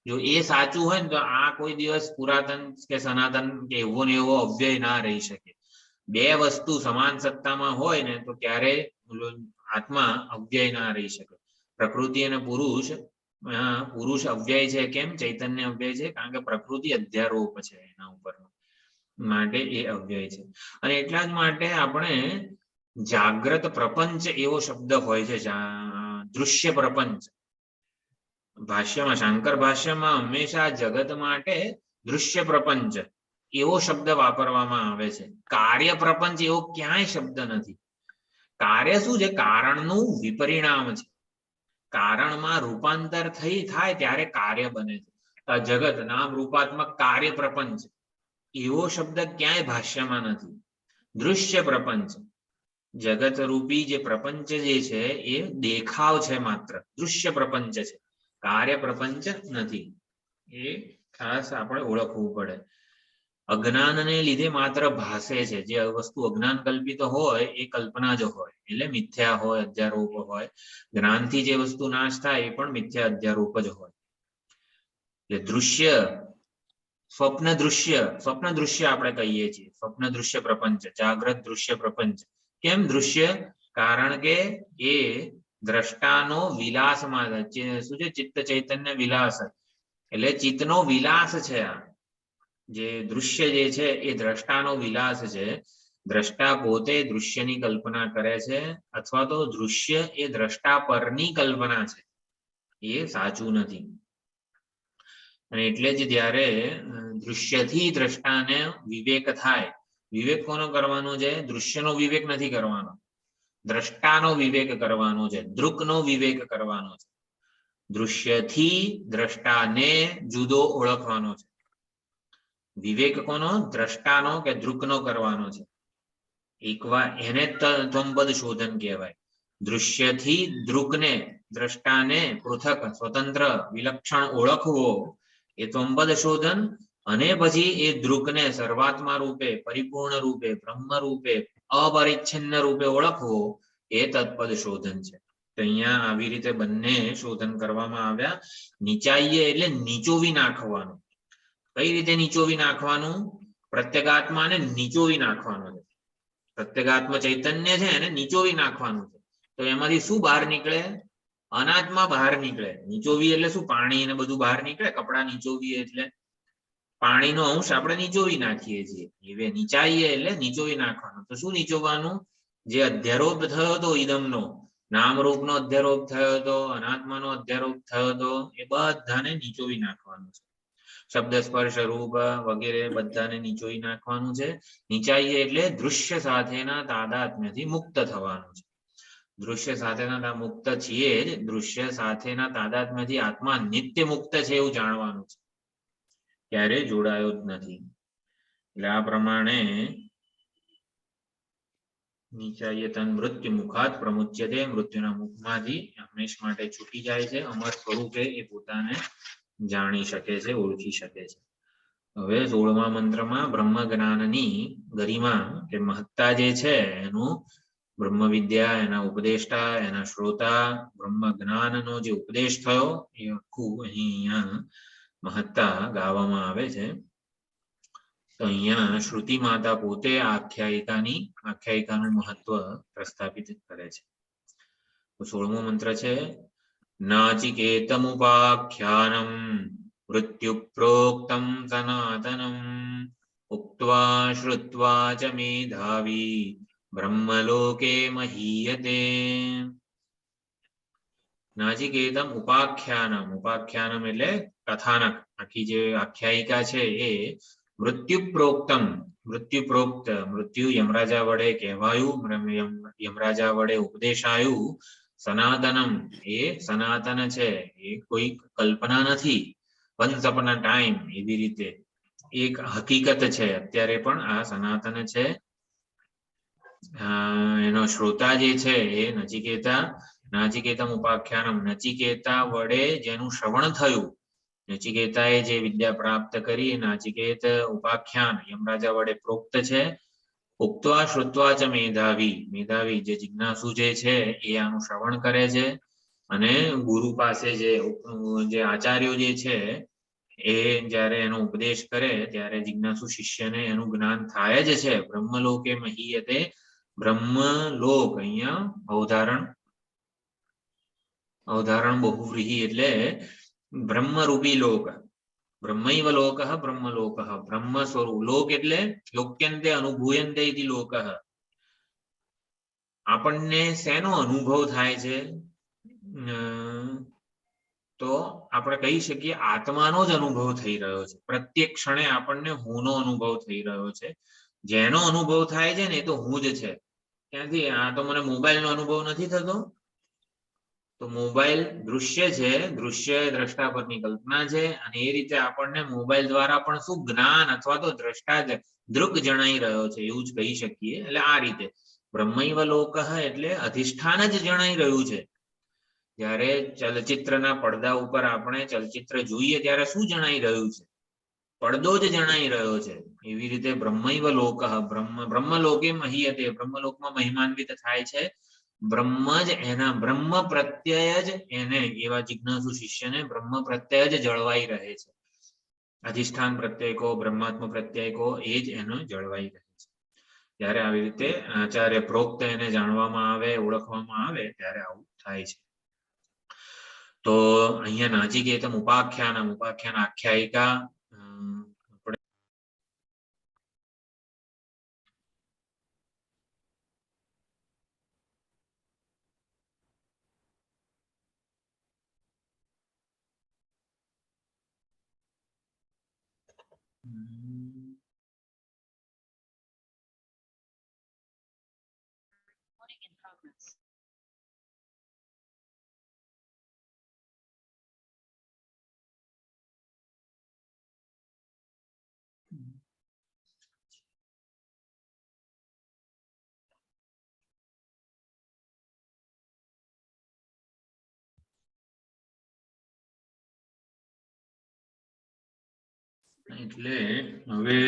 જો એ સાચું હોય ને તો આ કોઈ દિવસ પુરાતન કે સનાતન કે એવો ને એવો અવ્યય ના રહી શકે. બે વસ્તુ સમાન સત્તામાં હોય ને તો ક્યારે આત્મા અવ્યય ના રહી શકે. પ્રકૃતિ અને પુરુષ અવ્યય છે. કેમ ચૈતન્ય અવ્યય છે? કારણ કે પ્રકૃતિ અધ્યારોપ છે એના ઉપર, માટે એ અવ્યય છે. અને એટલા જ માટે આપણે જાગ્રત પ્રપંચ એવો શબ્દ હોય છે, દૃશ્ય પ્રપંચ. ભાષ્યમાં શાંકર ભાષ્યમાં હંમેશા જગત માટે દૃશ્ય પ્રપંચ એવો શબ્દ વાપરવામાં આવે છે. કાર્ય પ્રપંચ એવો ક્યાંય શબ્દ નથી. કાર્ય શું છે? કારણનું વિપરિણામ છે. કારણમાં રૂપાંતર થાય ત્યારે કાર્ય બને છે. જગત નામ રૂપાત્મક કાર્ય પ્રપંચ એવો શબ્દ ક્યાંય ભાષ્યમાં નથી. દૃશ્ય પ્રપંચ, જગત રૂપી જે પ્રપંચ જે છે એ દેખાવ છે, માત્ર દૃશ્ય પ્રપંચ છે, કાર્ય પ્રપંચ નથી. એ ખાસ આપણે ઓળખવું પડે. અજ્ઞાનને લીધે માત્ર ભાસે છે. જે વસ્તુ અજ્ઞાન કલ્પિત હોય એ કલ્પના જ હોય, એટલે મિથ્યા હોય, અધ્યારોપ હોય. જ્ઞાનથી જે વસ્તુ નાશ થાય એ પણ મિથ્યા અધ્યારોપ જ હોય. એટલે દૃશ્ય સ્વપ્ન દૃશ્ય આપણે કહીએ છીએ. સ્વપ્ન દૃશ્ય પ્રપંચ, જાગ્રત દૃશ્ય પ્રપંચ. કેમ દૃશ્ય? કારણ કે એ દ્રષ્ટાનો વિલાસમાં શું છે? ચિત્ત ચૈતન્ય વિલાસ, એટલે ચિત્તનો વિલાસ છે. આ જે દૃશ્ય જે છે એ દ્રષ્ટાનો વિલાસ છે. દ્રષ્ટા પોતે દૃશ્યની કલ્પના કરે છે, અથવા તો દૃશ્ય એ દ્રષ્ટા પરની કલ્પના છે. એ સાચું નથી. અને એટલે જ જ્યારે દૃશ્યથી દ્રષ્ટાને વિવેક થાય, વિવેક કોનો કરવાનો છે? દૃશ્યનો વિવેક નથી કરવાનો, દ્રષ્ટાનો વિવેક કરવાનો છે, દૃકનો વિવેક કરવાનો છે. દૃશ્યથી દ્રષ્ટાને જુદો ઓળખવાનો છે. વિવેક કોનો? દ્રષ્ટાનો કે દૃકનો કરવાનો છે. એકવાર એને ત્વંપદ શોધન કહેવાય. દૃશ્યથી દૃકને, દ્રષ્ટાને પૃથક, સ્વતંત્ર, વિલક્ષણ ઓળખવો એ ત્વંપદ શોધન. અને પછી એ દૃકને સર્વાત્મા રૂપે, પરિપૂર્ણ રૂપે, બ્રહ્મ રૂપે, અપરિચ્છિન્ન રૂપે ઓળખવો એ તત્પદ શોધન છે. તો અહીંયા આવી રીતે બંને શોધન કરવામાં આવ્યા. નીચાઈએ એટલે નીચોવી નાખવાનું. કઈ રીતે નીચોવી નાખવાનું? પ્રત્યેગાત્માને નીચોવી નાખવાનું છે. પ્રત્યેગાત્મ ચૈતન્ય છે એને નીચોવી નાખવાનું છે. તો એમાંથી શું બહાર નીકળે? અનાત્મા બહાર નીકળે. નીચોવી એટલે શું? પાણી ને બધું બહાર નીકળે. કપડા નીચોવીએ એટલે પાણીનો અંશ આપણે નીચોવી નાખીએ છીએ. હવે નીચાઈએ એટલે નીચોવી નાખવાનું. તો શું નીચોવાનું? જે અધ્યારોપ થયો હતો ઈદમનો, નામરૂપનો અધ્યારોપ થયો હતો, અનાત્માનો અધ્યારોપ થયો હતો, એ બધાને નીચોવી નાખવાનું છે. શબ્દ સ્પર્શ રૂપ વગેરે બધાને નીચોવી નાખવાનું છે. નીચાઈએ એટલે દૃશ્ય સાથેના તાદાત્મ્યથી મુક્ત થવાનું છે. દૃશ્ય સાથેના મુક્ત છીએ જ, દૃશ્ય સાથેના તાદાત્મ્યથી આત્મા નિત્ય મુક્ત છે એવું જાણવાનું છે. ક્યારે જોડાયો જ નથી. એટલે આ પ્રમાણે નીચાઈએ તન મૃત્યુ મુખાત પ્રમુચ્યતે, મૃત્યુના મુખમાંથી હંમેશ માટે છૂટી જાય છે. અમર સ્વરૂપે એ પોતાને જાણી શકે છે, ઓળખી શકે છે. હવે 16મા મંત્રમાં બ્રહ્મ જ્ઞાનની ગરિમા કે મહત્તા જે છે એનું બ્રહ્મ વિદ્યા, એના ઉપદેષ્ટા, એના શ્રોતા, બ્રહ્મ જ્ઞાનનો જે ઉપદેશ થયો એ આખું અહીંયા મહત્તા ગાવામાં આવે છે. તો અહીંયા શ્રુતિ માતા પોતે આખ્યાયિકાનું મહત્વ પ્રસ્થાપિત કરે છે. તો 16મો મંત્ર છે નાચિકેતમુપાખ્યાનમ મૃત્યુ પ્રોક્તમ સનાતનમ ઉક્ત્વા શ્રુત્વા ચ મેધાવી બ્રહ્મલોકે મહીયતે. નાચિકેતમ ઉપાખ્યાનમ, ઉપાખ્યાનમ એટલે કથાનક, આખી જે આખ્યાયિકા છે એ મૃત્યુ પ્રોક્તમ, મૃત્યુ પ્રોક્ત, મૃત્યુ યમરાજા વડે કહેવાયું, યમરાજા વડે ઉપદેશાયું. સનાતનમ એ સનાતન છે, એ કોઈ કલ્પના નથી, વન્સ અપોન અ ટાઈમ એવી રીતે એક હકીકત છે. અત્યારે પણ આ સનાતન છે. એનો શ્રોતા જે છે એ નચિકેતા. નાચિકેતમ ઉપાખ્યાનમ, નચિકેતા વડે જેનું શ્રવણ થયું, નચિકેતાએ જે વિદ્યા પ્રાપ્ત કરી એ નાચિકેત ઉપાખ્યાન યમરાજા વડે પ્રોક્ત છે. ઉક્ત્વા શ્રુત્વા ચ મેધાવી, મેધાવી જે જિજ્ઞાસુ જે છે એ આનું શ્રવણ કરે છે. અને ગુરુ પાસે જે આચાર્યો જે છે એ જ્યારે એનો ઉપદેશ કરે ત્યારે જિજ્ઞાસુ શિષ્યને એનું જ્ઞાન થાય જ છે. બ્રહ્મલોકે મહીયતે, બ્રહ્મલોક અહીંયા અવધારણ બહુવ્રીહી એટલે બ્રહ્મરૂપી લોક. બ્રહ્મૈવ લોકઃ બ્રહ્મલોકઃ, બ્રહ્મ સ્વરૂપ. લોક એટલે લોક્યંતે અનુભૂયંતે ઇતિ લોકઃ. આપણને શેનો અનુભવ થાય છે? તો આપણે કહી શકીએ આત્માનો જ અનુભવ થઈ રહ્યો છે. પ્રત્યેક ક્ષણે આપણને હુંનો અનુભવ થઈ રહ્યો છે. જેનો અનુભવ થાય છે ને એ તો હું જ છે. ક્યાંથી? આ તો મને મોબાઈલનો અનુભવ નથી થતો. તો મોબાઈલ દૃશ્ય છે, દૃશ્ય દ્રષ્ટા પરની કલ્પના છે. અને એ રીતે આપણને મોબાઈલ દ્વારા પણ શું જ્ઞાન અથવા તો દ્રષ્ટા દૃક જણાઈ રહ્યો છે એવું જ કહી શકીએ. એટલે આ રીતે બ્રહ્મૈવ લોકઃ એટલે અધિષ્ઠાન જ જણાઈ રહ્યું છે. જ્યારે ચલચિત્રના પડદા ઉપર આપણે ચલચિત્ર જોઈએ ત્યારે શું જણાઈ રહ્યું છે? પડદો જ જણાઈ રહ્યો છે. એવી રીતે બ્રહ્મૈવ લોકઃ, બ્રહ્મલોકે મહીયતે, બ્રહ્મલોકમાં મહિમાન્વિત થાય છે. બ્રહ્મ જ એના, બ્રહ્મ પ્રત્યય જ એને, એવા જિજ્ઞાસુ શિષ્યને બ્રહ્મ પ્રત્યય જ જળવાઈ રહે છે. અધિષ્ઠાન પ્રત્યયકો, બ્રહ્માત્મ પ્રત્યયકો એ જ એનો જળવાઈ રહે છે. જ્યારે આવી રીતે આચાર્ય પ્રોક્ત એને જાણવામાં આવે, ઓળખવામાં આવે ત્યારે આવું થાય છે. તો અહીંયા નાચિકેતમ ઉપાખ્યાનમ, ઉપાખ્યાન આખ્યાયિકા એટલે હવે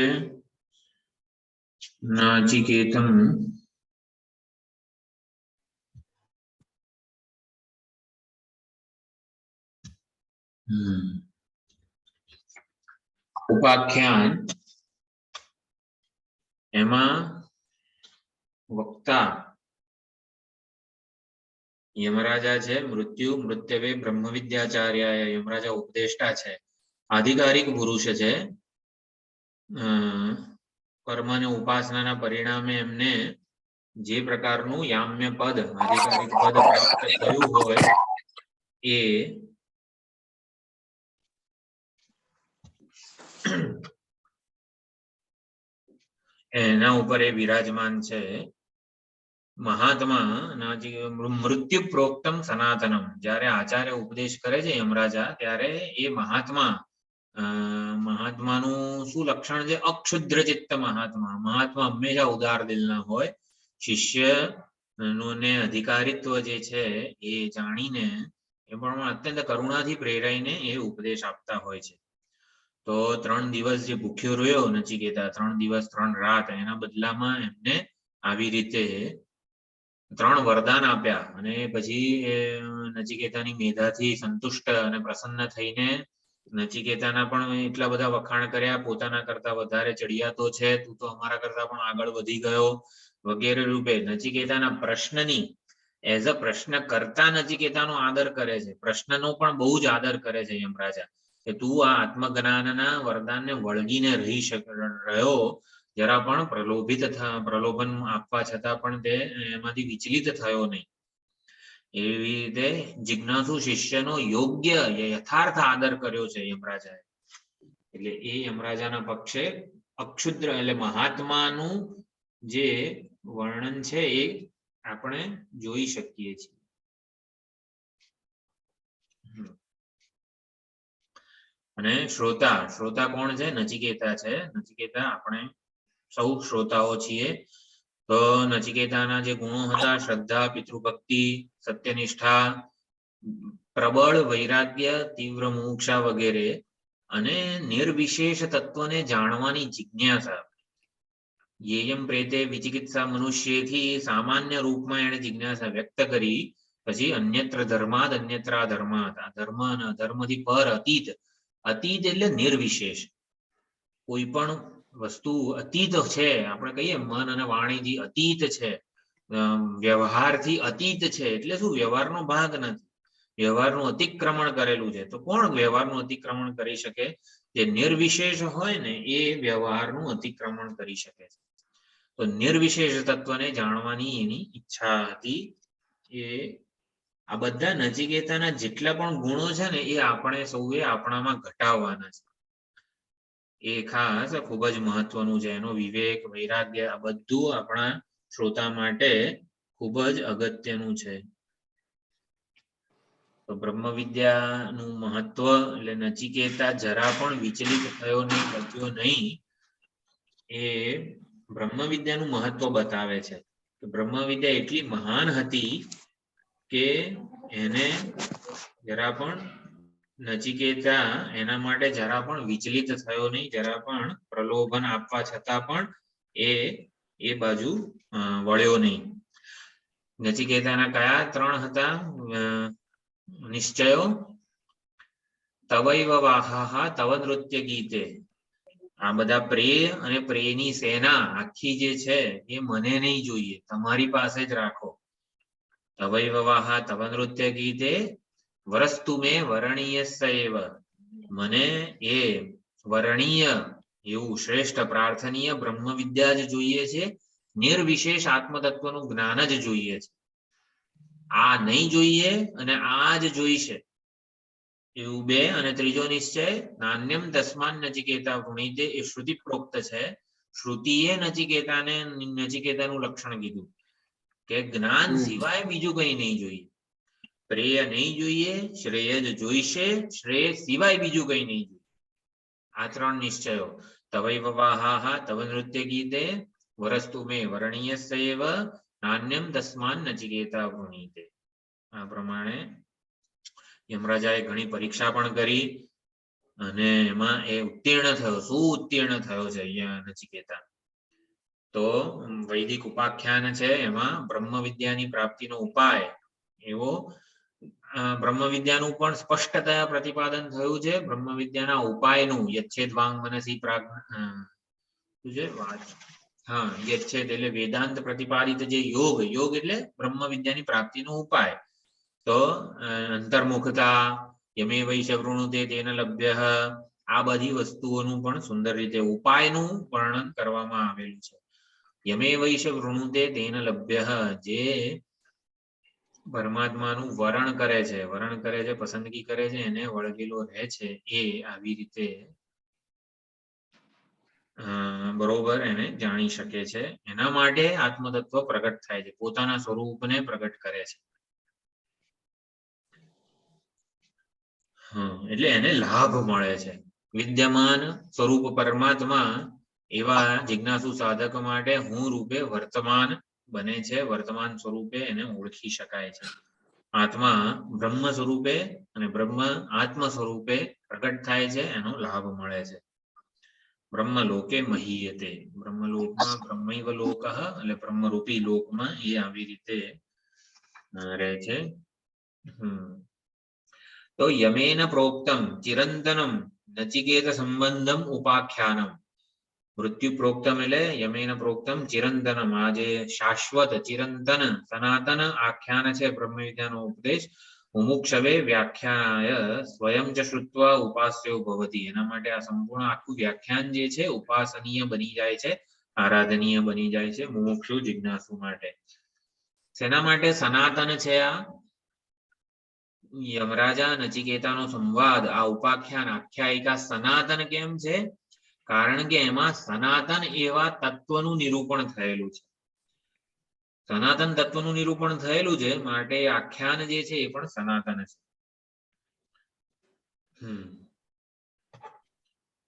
નાચિકેતમ ઉપાખ્યાન એમાં વક્તા યમરાજા છે. મૃત્યુ મૃત્યવે બ્રહ્મ વિદ્યાચાર્ય, યમરાજા ઉપદેષ્ટા છે. આધિકારિક પુરુષ છે. કર્મ અને ઉપાસનાના પરિણામે એમને જે પ્રકારનું યામ્ય પદ, આધિકારિક પદ પ્રાપ્ત થયું હોય એ એના ઉપર એ વિરાજમાન છે. મહાત્મા મૃત્યુ પ્રોક્તમ સનાતનમ, જ્યારે આચાર્ય ઉપદેશ કરે છે યમરાજા, ત્યારે એ મહાત્માનું શું લક્ષણ છે? અક્ષુદ્ર ચિત્ત મહાત્મા. મહાત્મા હંમેશા ઉદાર દિલના હોય. શિષ્ય નું અધિકારીત્વ જે છે એ જાણીને એ પણ અત્યંત કરુણાથી પ્રેરાઈને એ ઉપદેશ આપતા હોય છે. તો 3 દિવસ જે ભૂખ્યો રહ્યો નચિકેતા, 3 દિવસ 3 રાત, એના બદલામાં એમને આવી રીતે 3 વરદાન આપ્યા. અને પછી નચિકેતાની મેધાથી સંતુષ્ટ અને પ્રસન્ન થઈને નચિકેતાના પણ એટલા બધા વખાણ કર્યા, પોતાના કરતા વધારે ચડિયાતો છે, તું તો અમારા કરતા પણ આગળ વધી ગયો વગેરે રૂપે નચિકેતાના પ્રશ્નની એઝ અ પ્રશ્ન કરતા નચિકેતાનો આદર કરે છે. પ્રશ્નનો પણ બહુ જ આદર કરે છે યમરાજા, કે તું આ આત્મજ્ઞાનના વરદાનને વળગીને રહ્યો, જરા પણ પ્રલોભન આપવા છતાં પણ તે એમાંથી વિચલિત થયો નહીં. એવી રીતે જિજ્ઞાસુ શિષ્યનો યોગ્ય યથાર્થ આદર કર્યો છે યમરાજાએ. એટલે એ યમરાજાના પક્ષે અક્ષુદ્ર એટલે મહાત્માનું જે વર્ણન છે એ આપણે જોઈ શકીએ છીએ. અને શ્રોતા કોણ છે? નચિકેતા છે. નચિકેતા આપણે સૌ શ્રોતાઓ છીએ. તો નચિકેતાના જે ગુણો હતા, શ્રદ્ધા, પિતૃભક્તિ, સત્યનિષ્ઠા, પ્રબળ વૈરાગ્ય, તીવ્ર મુમુક્ષા વગેરે, અને નિર્વિશેષ તત્વને જાણવાની જિજ્ઞાસા. યેયમ પ્રેતે વિચિકિત્સા મનુષ્યથી સામાન્ય રૂપમાં એને જિજ્ઞાસા વ્યક્ત કરી. પછી અન્યત્ર ધર્માદ અન્યત્ર અધર્માદ, આ ધર્મ અને અધર્મથી પર અતીત. અતીત એટલે નિર્વિશેષ, કોઈ પણ વસ્તુ અતીત છે. આપણે કહીએ મન અને વાણીથી અતીત છે, વ્યવહારથી અતીત છે. એટલે શું? વ્યવહારનો ભાગ નથી, વ્યવહારનું અતિક્રમણ કરેલું છે. તો કોણ વ્યવહારનું અતિક્રમણ કરી શકે? જે નિર્વિશેષ હોય ને એ વ્યવહારનું અતિક્રમણ કરી શકે છે. તો નિર્વિશેષ તત્વને જાણવાની એની ઈચ્છા હતી. એ આ બધા નચિકેતાના જેટલા પણ ગુણો છે ને એ આપણે સૌએ આપણામાં ઘટાડવાના છે. એ ખાસ ખૂબ જ મહત્વનું છે. એનો વિવેક, વૈરાગ્ય, આ બધું આપણા શ્રોતા માટે ખૂબ જ અગત્યનું છે. તો બ્રહ્મ વિદ્યાનું મહત્વ એટલે નચિકેતા જરા પણ વિચલિત થયો નહીં, બચ્યો નહીં. એ બ્રહ્મ વિદ્યાનું મહત્વ બતાવે છે. બ્રહ્મ વિદ્યા એટલી મહાન હતી કે એને જરા પણ નચિકેતા એના માટે જરા પણ વિચલિત થયો નહીં, જરા પણ પ્રલોભન આપવા છતાં પણ એ બાજુ વળ્યો નહીં. નચિકેતાના કયા 3 હતા નિશ્ચયો? તવૈવ વાહાહા તવ નૃત્ય ગીતે, આ બધા પ્રેય અને પ્રેયની સેના આખી જે છે એ મને નહીં જોઈએ, તમારી પાસે જ રાખો. તવૈવવાહ તવ નૃત્ય ગીતે વરસ્તુ મે વર્ણીય સૈવ. મને એ વર્ણીય એવું શ્રેષ્ઠ પ્રાર્થનીય બ્રહ્મ વિદ્યા જ જોઈએ છે, નિર્વિશેષ આત્મતત્વનું જ્ઞાન જ જોઈએ છે. આ નહીં જોઈએ અને આ જ જોઈશે એવું બે. અને ત્રીજો નિશ્ચય નાન્યમ તસ્માન નચિકેતા વૃણીતે, એ શ્રુતિ પ્રોક્ત છે. શ્રુતિએ નચિકેતાનું લક્ષણ કીધું કે જ્ઞાન સિવાય બીજું કઈ નહીં જોઈએ. પ્રેય નહીં જોઈએ, શ્રેય જ જોઈશે, શ્રેય સિવાય બીજું કઈ નહીં જોઈએ. આ ત્રણ નિશ્ચયો તવૈવવાહ તવ નૃત્ય ગીતે વરસ્તુ મે વર્ણીય સૈવ નાન્યમ તસ્માન નચિકેતા વૃણીતે. આ પ્રમાણે યમરાજાએ ઘણી પરીક્ષા પણ કરી અને એમાં એ ઉત્તીર્ણ થયો. શું ઉત્તીર્ણ થયો છે અહીંયા નચિકેતા? તો વૈદિક ઉપાખ્યાન છે, એમાં બ્રહ્મ વિદ્યાની પ્રાપ્તિનો ઉપાય એવો બ્રહ્મ વિદ્યાનું પણ સ્પષ્ટતયા પ્રતિપાદન થયું છે. બ્રહ્મ વિદ્યાના ઉપાયનું યચ્છેદ વાંગ મનસી યચ્છેદ એટલે વેદાંત પ્રતિપાદિત જે યોગ, યોગ એટલે બ્રહ્મ વિદ્યાની પ્રાપ્તિનો ઉપાય. તો અંતર્મુખતા, યમે વૈશ વૃણુતે તેન લભ્યઃ, આ બધી વસ્તુઓનું પણ સુંદર રીતે ઉપાયનું વર્ણન કરવામાં આવેલું છે. યમે વૈશ વૃણુતે તેન લભ્યઃ, જે પરમાત્માનું વરણ કરે છે, પસંદગી કરે છે, એને વળગેલો રહે છે, એ આવી રીતે બરોબર એને જાણી શકે છે. એના માટે આત્મતત્વ પ્રગટ થાય છે, પોતાના સ્વરૂપને પ્રગટ કરે છે. એટલે એને લાભ મળે છે. વિદ્યમાન સ્વરૂપ પરમાત્મા એવા જિજ્ઞાસુ સાધક માટે હું રૂપે વર્તમાન બને છે. વર્તમાન સ્વરૂપે એને ઓળખી શકાય છે. આત્મા બ્રહ્મ સ્વરૂપે અને બ્રહ્મ આત્મ સ્વરૂપે પ્રગટ થાય છે, એનો લાભ મળે છે. બ્રહ્મલોકે મહીયતે, બ્રહ્મલોકમાં બ્રહ્મૈવ લોકઃ એટલે બ્રહ્મરૂપી લોકમાં એ આવી રીતે રહે છે. તો યમેન પ્રોક્તમ ચિરંતનમ નચિકેત સંબંધમ ઉપાખ્યાનમ. મૃત્યુ પ્રોક્તમ એટલે યમેન પ્રોક્તમ ચિરંતનમ, આ જે શાશ્વત ચિરંતન સનાતન આખ્યાન છે બ્રહ્મ વિદ્યાનો ઉપદેશ, મુમુક્ષવે વ્યાખ્યાય સ્વયં ચ શ્રુત્વા ઉપાસ્યો ભવતિ. એના માટે આ સંપૂર્ણ આખું વ્યાખ્યાન જે છે ઉપાસનીય બની જાય છે, આરાધનીય બની જાય છે મુમુક્ષુ જિજ્ઞાસુ માટે. શેના માટે સનાતન છે આ? યમરાજા નચિકેતાનો સંવાદ, આ ઉપાખ્યાન આખ્યાયિકા સનાતન કેમ છે? કારણ કે એમાં સનાતન એવા તત્વનું નિરૂપણ થયેલું છે. સનાતન તત્વનું નિરૂપણ થયેલું છે માટે આખ્યાન જે છે એ પણ સનાતન છે.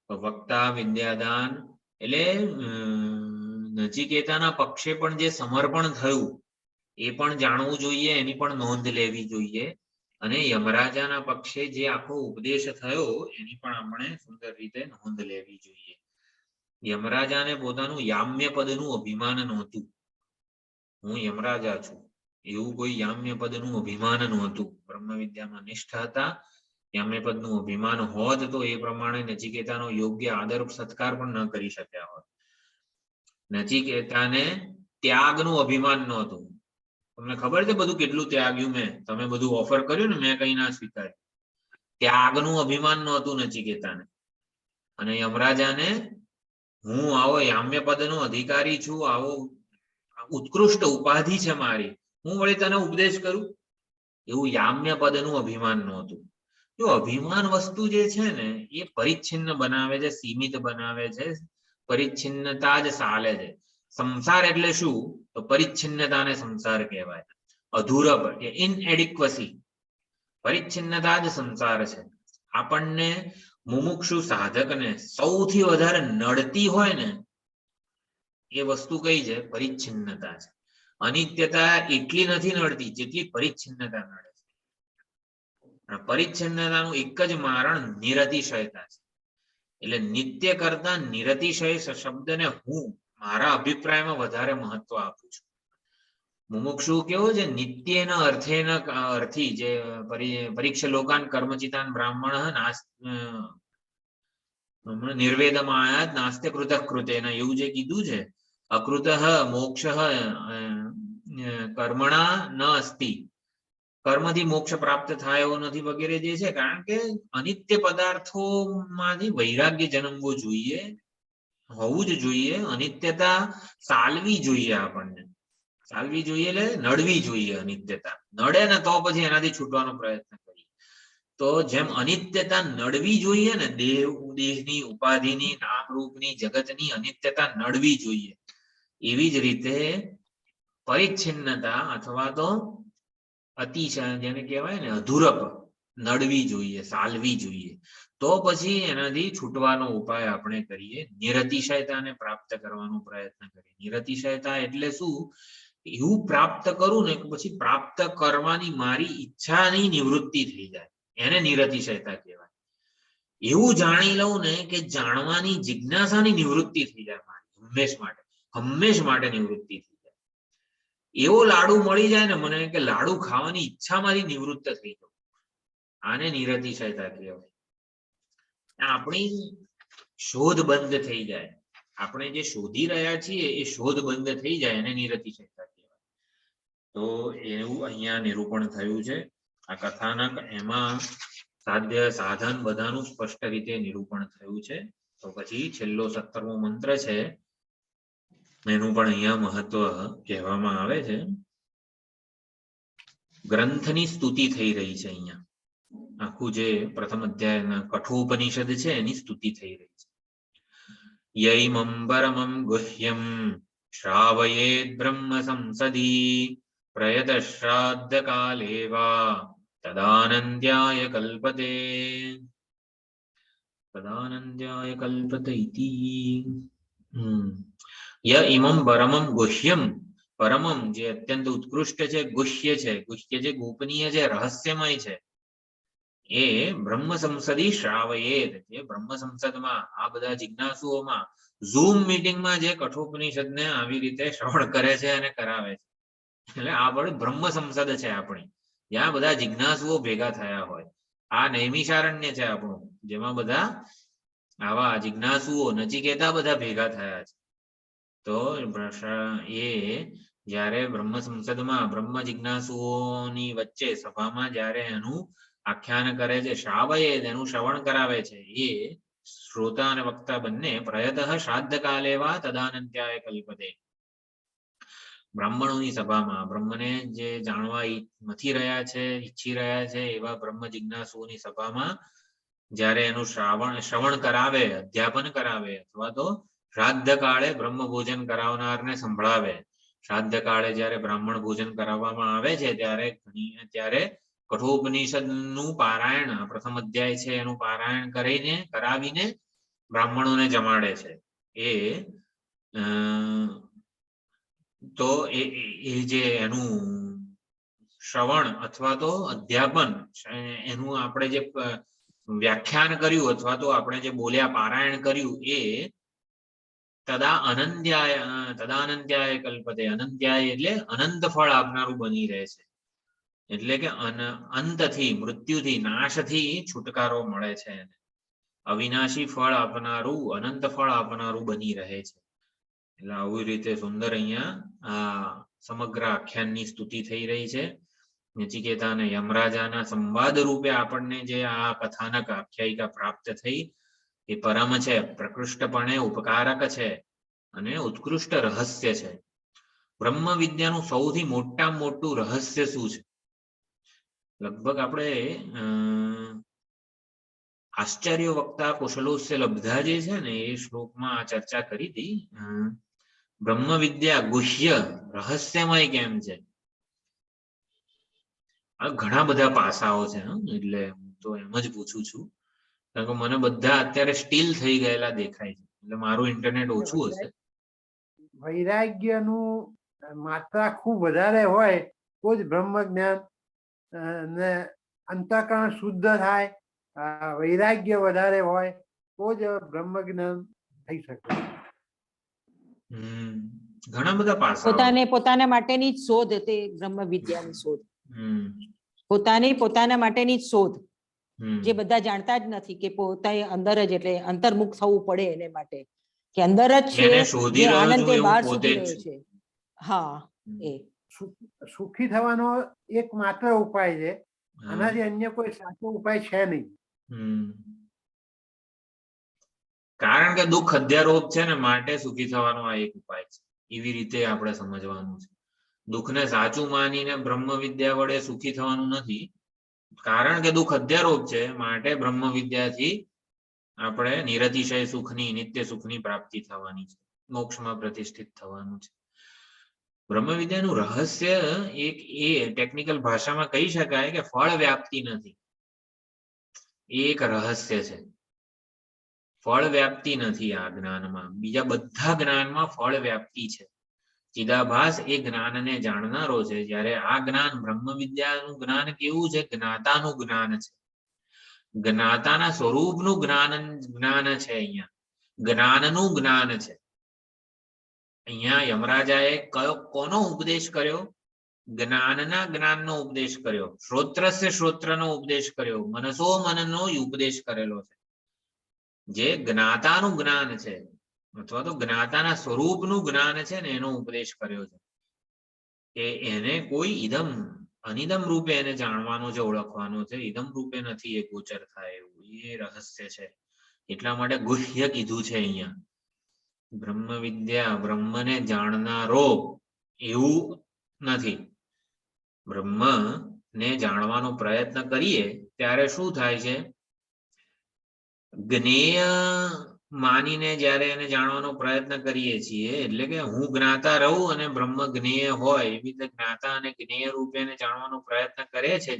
વક્તા વિદ્યાદાન એટલે નચિકેતાના પક્ષે પણ જે સમર્પણ થયું એ પણ જાણવું જોઈએ, એની પણ નોંધ લેવી જોઈએ. અને યમરાજાના પક્ષે જે આખો ઉપદેશ થયો એની પણ આપણે સુંદર રીતે નોંધ લેવી જોઈએ. યમરાજાને પોતાનું યામ્ય પદનું અભિમાન નહોતું. હું યમરાજા છું એવું કોઈ યામ્ય પદનું અભિમાન નહોતું. બ્રહ્મ વિદ્યામાં નિષ્ઠ હતા. યામ્ય પદનું અભિમાન હોત તો એ પ્રમાણે નચિકેતાનો યોગ્ય આદર સત્કાર પણ ન કરી શક્યા હોત. નચિકેતાને ત્યાગનું અભિમાન નહોતું. તમને ખબર છે બધું કેટલું ત્યાગ્યું મેં, તમે બધું ઓફર કર્યું ને મેં કઈ ના સ્વીકાર્યું. ત્યાગનું અભિમાન નહોતું નચિકેતાને. અને યમરાજાને હું આવો યામ્ય પદનો અધિકારી છું, આવો ઉત્કૃષ્ટ ઉપાધિ છે મારી, હું વળી તને ઉપદેશ કરું, એવું યામ્ય પદનું અભિમાન નહોતું. જો અભિમાન વસ્તુ જે છે ને એ પરિચ્છિન્ન બનાવે છે, સીમિત બનાવે છે, પરિચ્છિન્નતા જ ચાલે છે. સંસાર એટલે શું? તો પરિચ્છિન્નતાને સંસાર કહેવાય. અધૂરપ કે ઇનએડિક્વસી, પરિચ્છિન્નતા જ સંસાર છે. આપણને મુમુક્ષુ સાધકને સૌથી વધારે નડતી હોય ને એ વસ્તુ કઈ છે? પરિચ્છિન્નતા છે. અનિત્યતા એટલી નથી નડતી જેટલી પરિચ્છિન્નતા નડે છે. પરિચ્છિન્નતાનું એક જ મારણ નિરતિશયતા છે. એટલે નિત્ય કરતા નિરતિશય શબ્દને હું મારા અભિપ્રાયમાં વધારે મહત્વ આપું છું. મુમુક્ષુ કેવો છે? નિત્યના અર્થી જે પરીક્ષ લોકાન કર્મચિતાન બ્રાહ્મણ હમણાં નિર્વેદમાયાત નાસ્તે કૃતઃ કૃતેન એવું જે કીધું છે, અકૃતઃ મોક્ષ કર્મણા ન અસ્તિ, કર્મથી મોક્ષ પ્રાપ્ત થાય એવો નથી વગેરે જે છે, કારણ કે અનિત્ય પદાર્થોમાંથી વૈરાગ્ય જન્મવો જોઈએ, હોવું જ જોઈએ. અનિત્યતા સાલવી જોઈએ, આપણને સાલવી જોઈએ એટલે નડવી જોઈએ. અનિત્યતા નડે ને તો પછી એનાથી છૂટવાનો પ્રયત્ન કરીએ. તો જેમ અનિત્યતા નડવી જોઈએ ને, દેહની, ઉપાધિની, નામરૂપની, જગતની અનિત્યતા નડવી જોઈએ, એવી જ રીતે પરિચ્છિન્નતા અથવા તો અતિશય જેને કહેવાય ને અધૂરપ નડવી જોઈએ, સાલવી જોઈએ. તો પછી એનાથી છૂટવાનો ઉપાય આપણે કરીએ, નિરતિશયતાને પ્રાપ્ત કરવાનો પ્રયત્ન કરીએ. નિરતિશયતા એટલે શું? એવું પ્રાપ્ત કરું ને કે પછી પ્રાપ્ત કરવાની મારી ઈચ્છાની નિવૃત્તિ થઈ જાય, એને નિરતિશયતા કહેવાય. એવું જાણી લઉં ને કે જાણવાની જિજ્ઞાસાની નિવૃત્તિ થઈ જાય મારી, હંમેશ માટે નિવૃત્તિ થઈ જાય. એવો લાડુ મળી જાય ને મને કે લાડુ ખાવાની ઈચ્છા મારી નિવૃત્ત થઈ જાય, આને નિરતિશયતા કહેવાય. આપણી શોધ બંધ થઈ જાય, આપણે જે શોધી રહ્યા છીએ એ શોધ બંધ થઈ જાય, એને નિરતિશયતા કહેવાય. તો એવું અહીંયા નિરૂપણ થયું છે આ કથાનક. એમાં સાધ્ય સાધન બધાનું સ્પષ્ટ રીતે નિરૂપણ થયું છે. તો પછી છેલ્લો 17મો મંત્ર છે, એનું પણ અહીંયા મહત્વ કહેવામાં આવે છે. ગ્રંથની સ્તુતિ થઈ રહી છે અહીંયા. આખું જે પ્રથમ અધ્યાયના કઠોપનિષદ છે એની સ્તુતિ થઈ રહી છે. યૈમં પરમં ગુહ્યમ શ્રાવયેદ બ્રહ્મ સંસદી પ્રયત શ્રાદ્ધ કાલે વા તદાનંદ્યાય કલ્પતે. તદાનંદ્યાય કલ્પતે ઇતિ. ય ઇમં પરમં ગુહ્યમ, પરમમ જે અત્યંત ઉત્કૃષ્ટ છે, ગુહ્ય છે, ગુહ્ય જે ગોપનીય છે, રહસ્યમય છે, એ બ્રહ્મ સંસદી શ્રાવયેદ, જે બ્રહ્મ સંસદમાં આ બધા જિજ્ઞાસુઓમાં ઝૂમ મીટિંગમાં જે કઠોપનિષદને આવી રીતે શ્રવણ કરે છે અને કરાવે છે, એટલે આ પણ બ્રહ્મ સંસદ છે આપણી, જ્યાં બધા જિજ્ઞાસુઓ ભેગા થયા હોય. આ નૈમિષારણ્ય છે આપણું, જેમાં બધા આવા જિજ્ઞાસુઓ નચિકેતા બધા ભેગા થયા છે. તો એ જ્યારે બ્રહ્મ સંસદમાં બ્રહ્મ જિજ્ઞાસુઓની વચ્ચે સભામાં જ્યારે એનું આખ્યાન કરે છે, શ્રાવયેદ એનું શ્રવણ કરાવે છે, એ શ્રોતા અને વક્તા બંને પ્રયતઃ શ્રાદ્ધ કાલે વા તદાનંત્યાય કલ્પતે. બ્રાહ્મણોની સભામાં બ્રહ્મને જે જાણવા નથી રહ્યા છે, ઈચ્છી રહ્યા છે, એવા બ્રહ્મ જિજ્ઞાસુઓની સભામાં જ્યારે એનું શ્રવણ કરાવે, અધ્યાપન કરાવે, અથવા તો શ્રાદ્ધ કાળે બ્રહ્મ ભોજન કરાવનારને સંભળાવે. શ્રાદ્ધ કાળે જ્યારે બ્રાહ્મણ ભોજન કરાવવામાં આવે છે ત્યારે કઠોપનિષદનું પારાયણ, પ્રથમ અધ્યાય છે એનું પારાયણ કરાવીને બ્રાહ્મણોને જમાડે છે. તો એ જે એનું શ્રવણ અથવા તો અધ્યાપન, એનું આપણે જે વ્યાખ્યાન કર્યું અથવા તો આપણે જે બોલ્યા, પારાયણ કર્યું, એ તદાનંત્યાય કલ્પતે. અનંત્યાય એટલે અનંત ફળ આપનારું બની રહે છે, એટલે કે અંતથી, મૃત્યુથી, નાશથી છુટકારો મળે છે. અવિનાશી ફળ આપનારું, અનંત ફળ આપનારું બની રહે છે. એટલે આવી રીતે સુંદર અહીંયા આ સમગ્ર આખ્યાનની સ્તુતિ થઈ રહી છે. નચિકેતા અને યમરાજાના સંવાદ રૂપે આપણને જે આ કથાનક આખ્યાયિકા પ્રાપ્ત થઈ, એ પરમ છે, પ્રકૃષ્ટપણે ઉપકારક છે અને ઉત્કૃષ્ટ રહસ્ય છે. બ્રહ્મ વિદ્યાનું સૌથી મોટામાં મોટું રહસ્ય શું છે? લગભગ આપણે આશ્ચર્ય વક્તા કુશલોસ્ય લબ્ધા જે છે ને એ શ્લોકમાં આ ચર્ચા કરી હતી. બ્રહ્મ વિદ્યા ગુહ્ય, રહસ્યમય કેમ છે? આ ઘણા બધા પાસાઓ છે, એટલે હું તો એમ જ પૂછું છું, કારણ કે મને બધા અત્યારે સ્ટીલ થઈ ગયેલા દેખાય છે, એટલે મારું ઇન્ટરનેટ ઓછું હશે. વૈરાગ્યનું માત્રા ખૂબ વધારે હોય તો જ બ્રહ્મ જ્ઞાન ને અંતઃકરણ શુદ્ધ થાય, વૈરાગ્ય વધારે હોય તો જ બ્રહ્મ જ્ઞાન થઈ શકે. ઘણા બધા પાસાઓ. પોતાના માટેની જ શોધ, તે બ્રહ્મ વિદ્યાની શોધ, પોતાના માટેની જ શોધ. જે બધા જાણતા જ નથી કે પોતે અંદર જ એટલે અંતર્મુખ થવું પડે એને માટે કે અંદર જ છે એને શોધી જે રહ્યો આનંદ છું તે એવું બહાર પોતે સુધી જ રહ્યો છું. છે. હા એ સુખી થવાનો એક માત્ર ઉપાય છે, હા. આનાથી અન્ય કોઈ સાચો ઉપાય છે નહીં. કારણ કે દુઃખ અધ્યારોપ છે ને માટે સુખી થવાનો આ એક ઉપાય છે. એવી રીતે આપણે સમજવાનું છે. દુઃખને સાચું માનીને બ્રહ્મ વિદ્યા વડે સુખી થવાનું નથી. કારણ કે દુઃખ અધ્યારોપ છે માટે બ્રહ્મ વિદ્યાથી આપણે નિરતિશય સુખની નિત્ય સુખની પ્રાપ્તિ થવાની છે, મોક્ષમાં પ્રતિષ્ઠિત થવાનું છે. બ્રહ્મ વિદ્યાનું રહસ્ય એક એ ટેકનિકલ ભાષામાં કહી શકાય કે ફળ વ્યાપ્તિ નથી. એ એક રહસ્ય છે. ફળ વ્યાપ્તિ નથી આ જ્ઞાનમાં. બીજા બધા જ્ઞાનમાં ફળ વ્યાપ્તિ છે. ચિદાભાસ એ જ્ઞાનને જાણનારો છે, જ્યારે આ જ્ઞાન બ્રહ્મ વિદ્યાનું જ્ઞાન કેવું છે? જ્ઞાતાનું જ્ઞાન છે. જ્ઞાતાના સ્વરૂપનું જ્ઞાન છે. અહીંયા જ્ઞાનનું જ્ઞાન છે. અહીંયા યમરાજાએ કોનો ઉપદેશ કર્યો? જ્ઞાનના જ્ઞાનનો ઉપદેશ કર્યો. શ્રોત્રસ્ય શ્રોત્રનો ઉપદેશ કર્યો. મનસો મનનો ઉપદેશ કરેલો છે. જે જ્ઞાતાનું જ્ઞાન છે અથવા તો જ્ઞાતાના સ્વરૂપનું જ્ઞાન છે ને એનો ઉપદેશ કર્યો છે કે એને કોઈ ઇદમ અનિદમ રૂપે એને જાણવાનો છે, ઓળખવાનો છે. ઇદમ રૂપે નથી એ ગોચર થાય એવું. એ રહસ્ય છે. એટલા માટે ગુહ્ય કીધું છે અહીંયા. બ્રહ્મ વિદ્યા બ્રહ્મને જાણનારો એવું નથી. બ્રહ્મ ને જાણવાનો પ્રયત્ન કરીએ ત્યારે શું થાય છે? જ્ઞેય માનીને જ્યારે એને જાણવાનો પ્રયત્ન કરીએ છીએ એટલે કે હું જ્ઞાતા રહું અને બ્રહ્મ જ્ઞેય હોય એવી રીતે જ્ઞાતા અને જ્ઞેય રૂપે એને જાણવાનો પ્રયત્ન કરે છે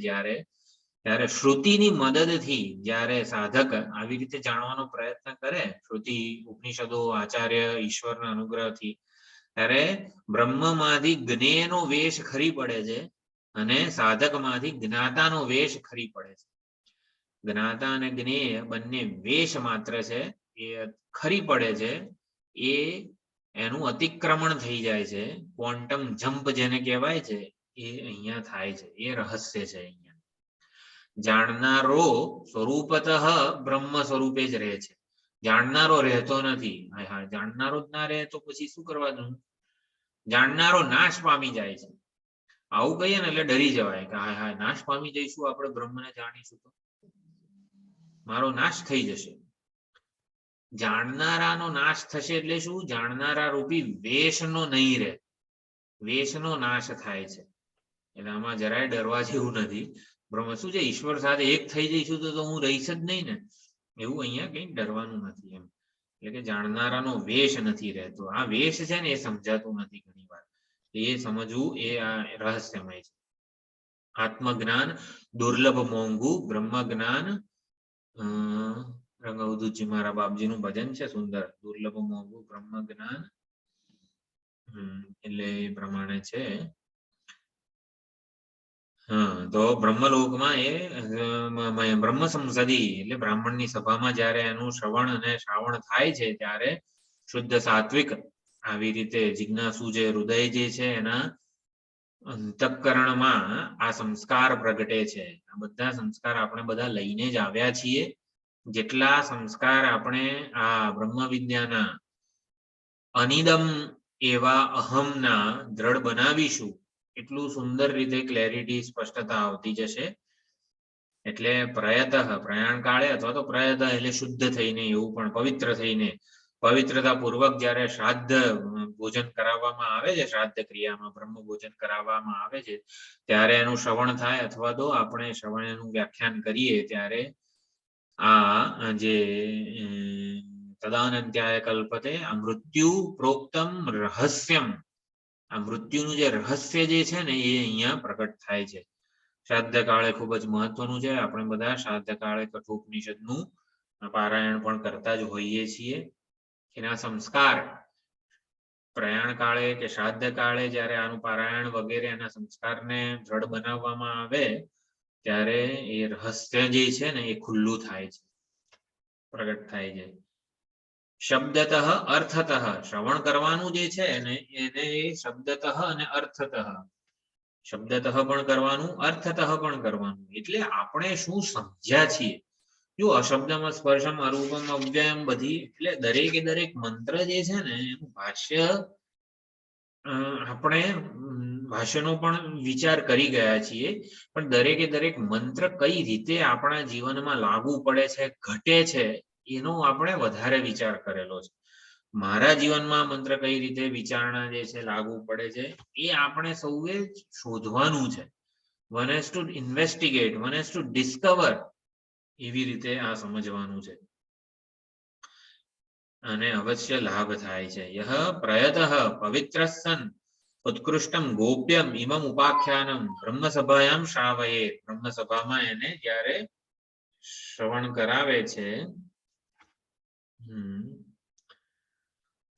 ત્યારે શ્રુતિની મદદથી જ્યારે સાધક આવી રીતે જાણવાનો પ્રયત્ન કરે, શ્રુતિ ઉપનિષદો આચાર્ય ઈશ્વરના અનુગ્રહથી, ત્યારે બ્રહ્મમાંથી જ્ઞેયનો વેશ ખરી પડે છે અને સાધકમાંથી જ્ઞાતાનો વેશ ખરી પડે છે. જ્ઞાતા અને જ્ઞેય બંને વેશ માત્ર છે. એ ખરી પડે છે. એ એનું અતિક્રમણ થઈ જાય છે. ક્વોન્ટમ જમ્પ જેને કહેવાય છે એ અહીંયા થાય છે. એ રહસ્ય છે. અહીંયા જાણનારો સ્વરૂપતઃ બ્રહ્મ સ્વરૂપે જ રહે છે. જાણનારો રહેતો નથી. હા, જાણનારો જ ના રહે તો પછી શું કરવાનું? જાણનારો નાશ પામી જાય છે. આવું કહીએ ને એટલે ડરી જવાય કે હા નાશ પામી જઈશું આપણે બ્રહ્મને જાણીશું તો મારો નાશ થઈ જશે. જાણનારાનો નાશ થશે એટલે શું? જાણનારા રૂપી વેશનો નહીં રહે. વેશનો નાશ થાય છે. એટલે આમાં જરાય ડરવા જેવું નથી. બ્રહ્મ શું છે? ઈશ્વર સાથે એક થઈ જઈશું તો હું રહીશ જ નહીં ને. એવું અહીંયા કઈ ડરવાનું નથી એમ. એટલે કે જાણનારાનો વેશ નથી રહેતો. આ વેશ છે ને એ સમજાતું નથી ઘણી વાર. એ સમજવું એ આ રહસ્યમય છે. આત્મજ્ઞાન દુર્લભ મોંઘું, બ્રહ્મ જ્ઞાન રંગવધુજી મારા બાપજીનું ભજન છે સુંદર. દુર્લભ મોંઘું બ્રહ્મ જ્ઞાન. એટલે એ પ્રમાણે છે. તો બ્રહ્મલોકમાં એ બ્રહ્મ સંસદી એટલે બ્રાહ્મણની સભામાં જ્યારે એનું શ્રવણ અને શ્રાવણ થાય છે ત્યારે શુદ્ધ સાત્વિક આવી રીતે જિજ્ઞાસુ જે હૃદય જે છે એના અંતઃકરણમાં આ સંસ્કાર પ્રગટે છે. આ બધા સંસ્કાર આપણે બધા લઈને જ આવ્યા છીએ. જેટલા સંસ્કાર આપણે આ બ્રહ્મ વિદ્યાના અનિદમ એવા અહમના દ્રઢ બનાવીશું એટલું સુંદર રીતે ક્લેરિટી સ્પષ્ટતા આવતી જશે. એટલે પ્રયતઃ પ્રયાણ કાળે અથવા તો પ્રયતઃ એટલે શુદ્ધ થઈને એવું પણ પવિત્ર થઈને પવિત્રતા પૂર્વક જ્યારે શ્રાદ્ધ ભોજન કરાવવામાં આવે છે, શ્રાદ્ધ ક્રિયામાં બ્રહ્મ ભોજન કરાવવામાં આવે છે ત્યારે એનું શ્રવણ થાય અથવા તો આપણે શ્રવણનું વ્યાખ્યાન કરીએ ત્યારે આ જે તદાનંત્યાય કલ્પતે આ મૃત્યુ પ્રોક્તમ રહસ્યમ, આ મૃત્યુનું જે રહસ્ય જે છે ને એ અહીંયા પ્રગટ થાય છે. શ્રાદ્ધ કાળે ખૂબ જ મહત્વનું છે. આપણે બધા શ્રાદ્ધ કાળે કઠોપનિષદનું પારાયણ પણ કરતા જ હોઈએ છીએ. એના સંસ્કાર પ્રયાણ કાળે કે શ્રાદ્ધ કાળે જ્યારે આનું પારાયણ વગેરે એના સંસ્કારને દ્રઢ બનાવવામાં આવે ત્યારે એ રહસ્ય જે છે ને એ ખુલ્લું થાય છે, પ્રગટ થાય છે. શબ્દતઃ અર્થતઃ શ્રવણ કરવાનું જે છે ને એને શબ્દતઃ અને અર્થતઃ શબ્દતઃ પણ કરવાનું, અર્થતઃ પણ કરવાનું. એટલે આપણે શું સમજ્યા છીએ. જો અશબ્દમાં સ્પર્શમ અરૂપમ અવ્યયમ બધી એટલે દરેકે દરેક મંત્ર જે છે ને એનું ભાષ્ય આપણે ભાષ્યનો પણ વિચાર કરી ગયા છીએ, પણ દરેકે દરેક મંત્ર કઈ રીતે આપણા જીવનમાં લાગુ પડે છે, ઘટે છે, એનો આપણે વધારે વિચાર કરેલો છે. મારા જીવનમાં મંત્ર કઈ રીતે વિચારણા જે છે લાગુ પડે છે એ આપણે સૌએ શોધવાનું છે. one has to investigate, one has to discover. એવી રીતે આ સમજવાનું છે અને અવશ્ય લાભ થાય છે. યહ પ્રયતઃ પવિત્ર સન ઉત્કૃષ્ટમ ગોપ્યમ ઇમમ ઉપાખ્યાનમ બ્રહ્મસભાયામ શ્રાવયે. બ્રહ્મસભામાં એને જ્યારે શ્રવણ કરાવે છે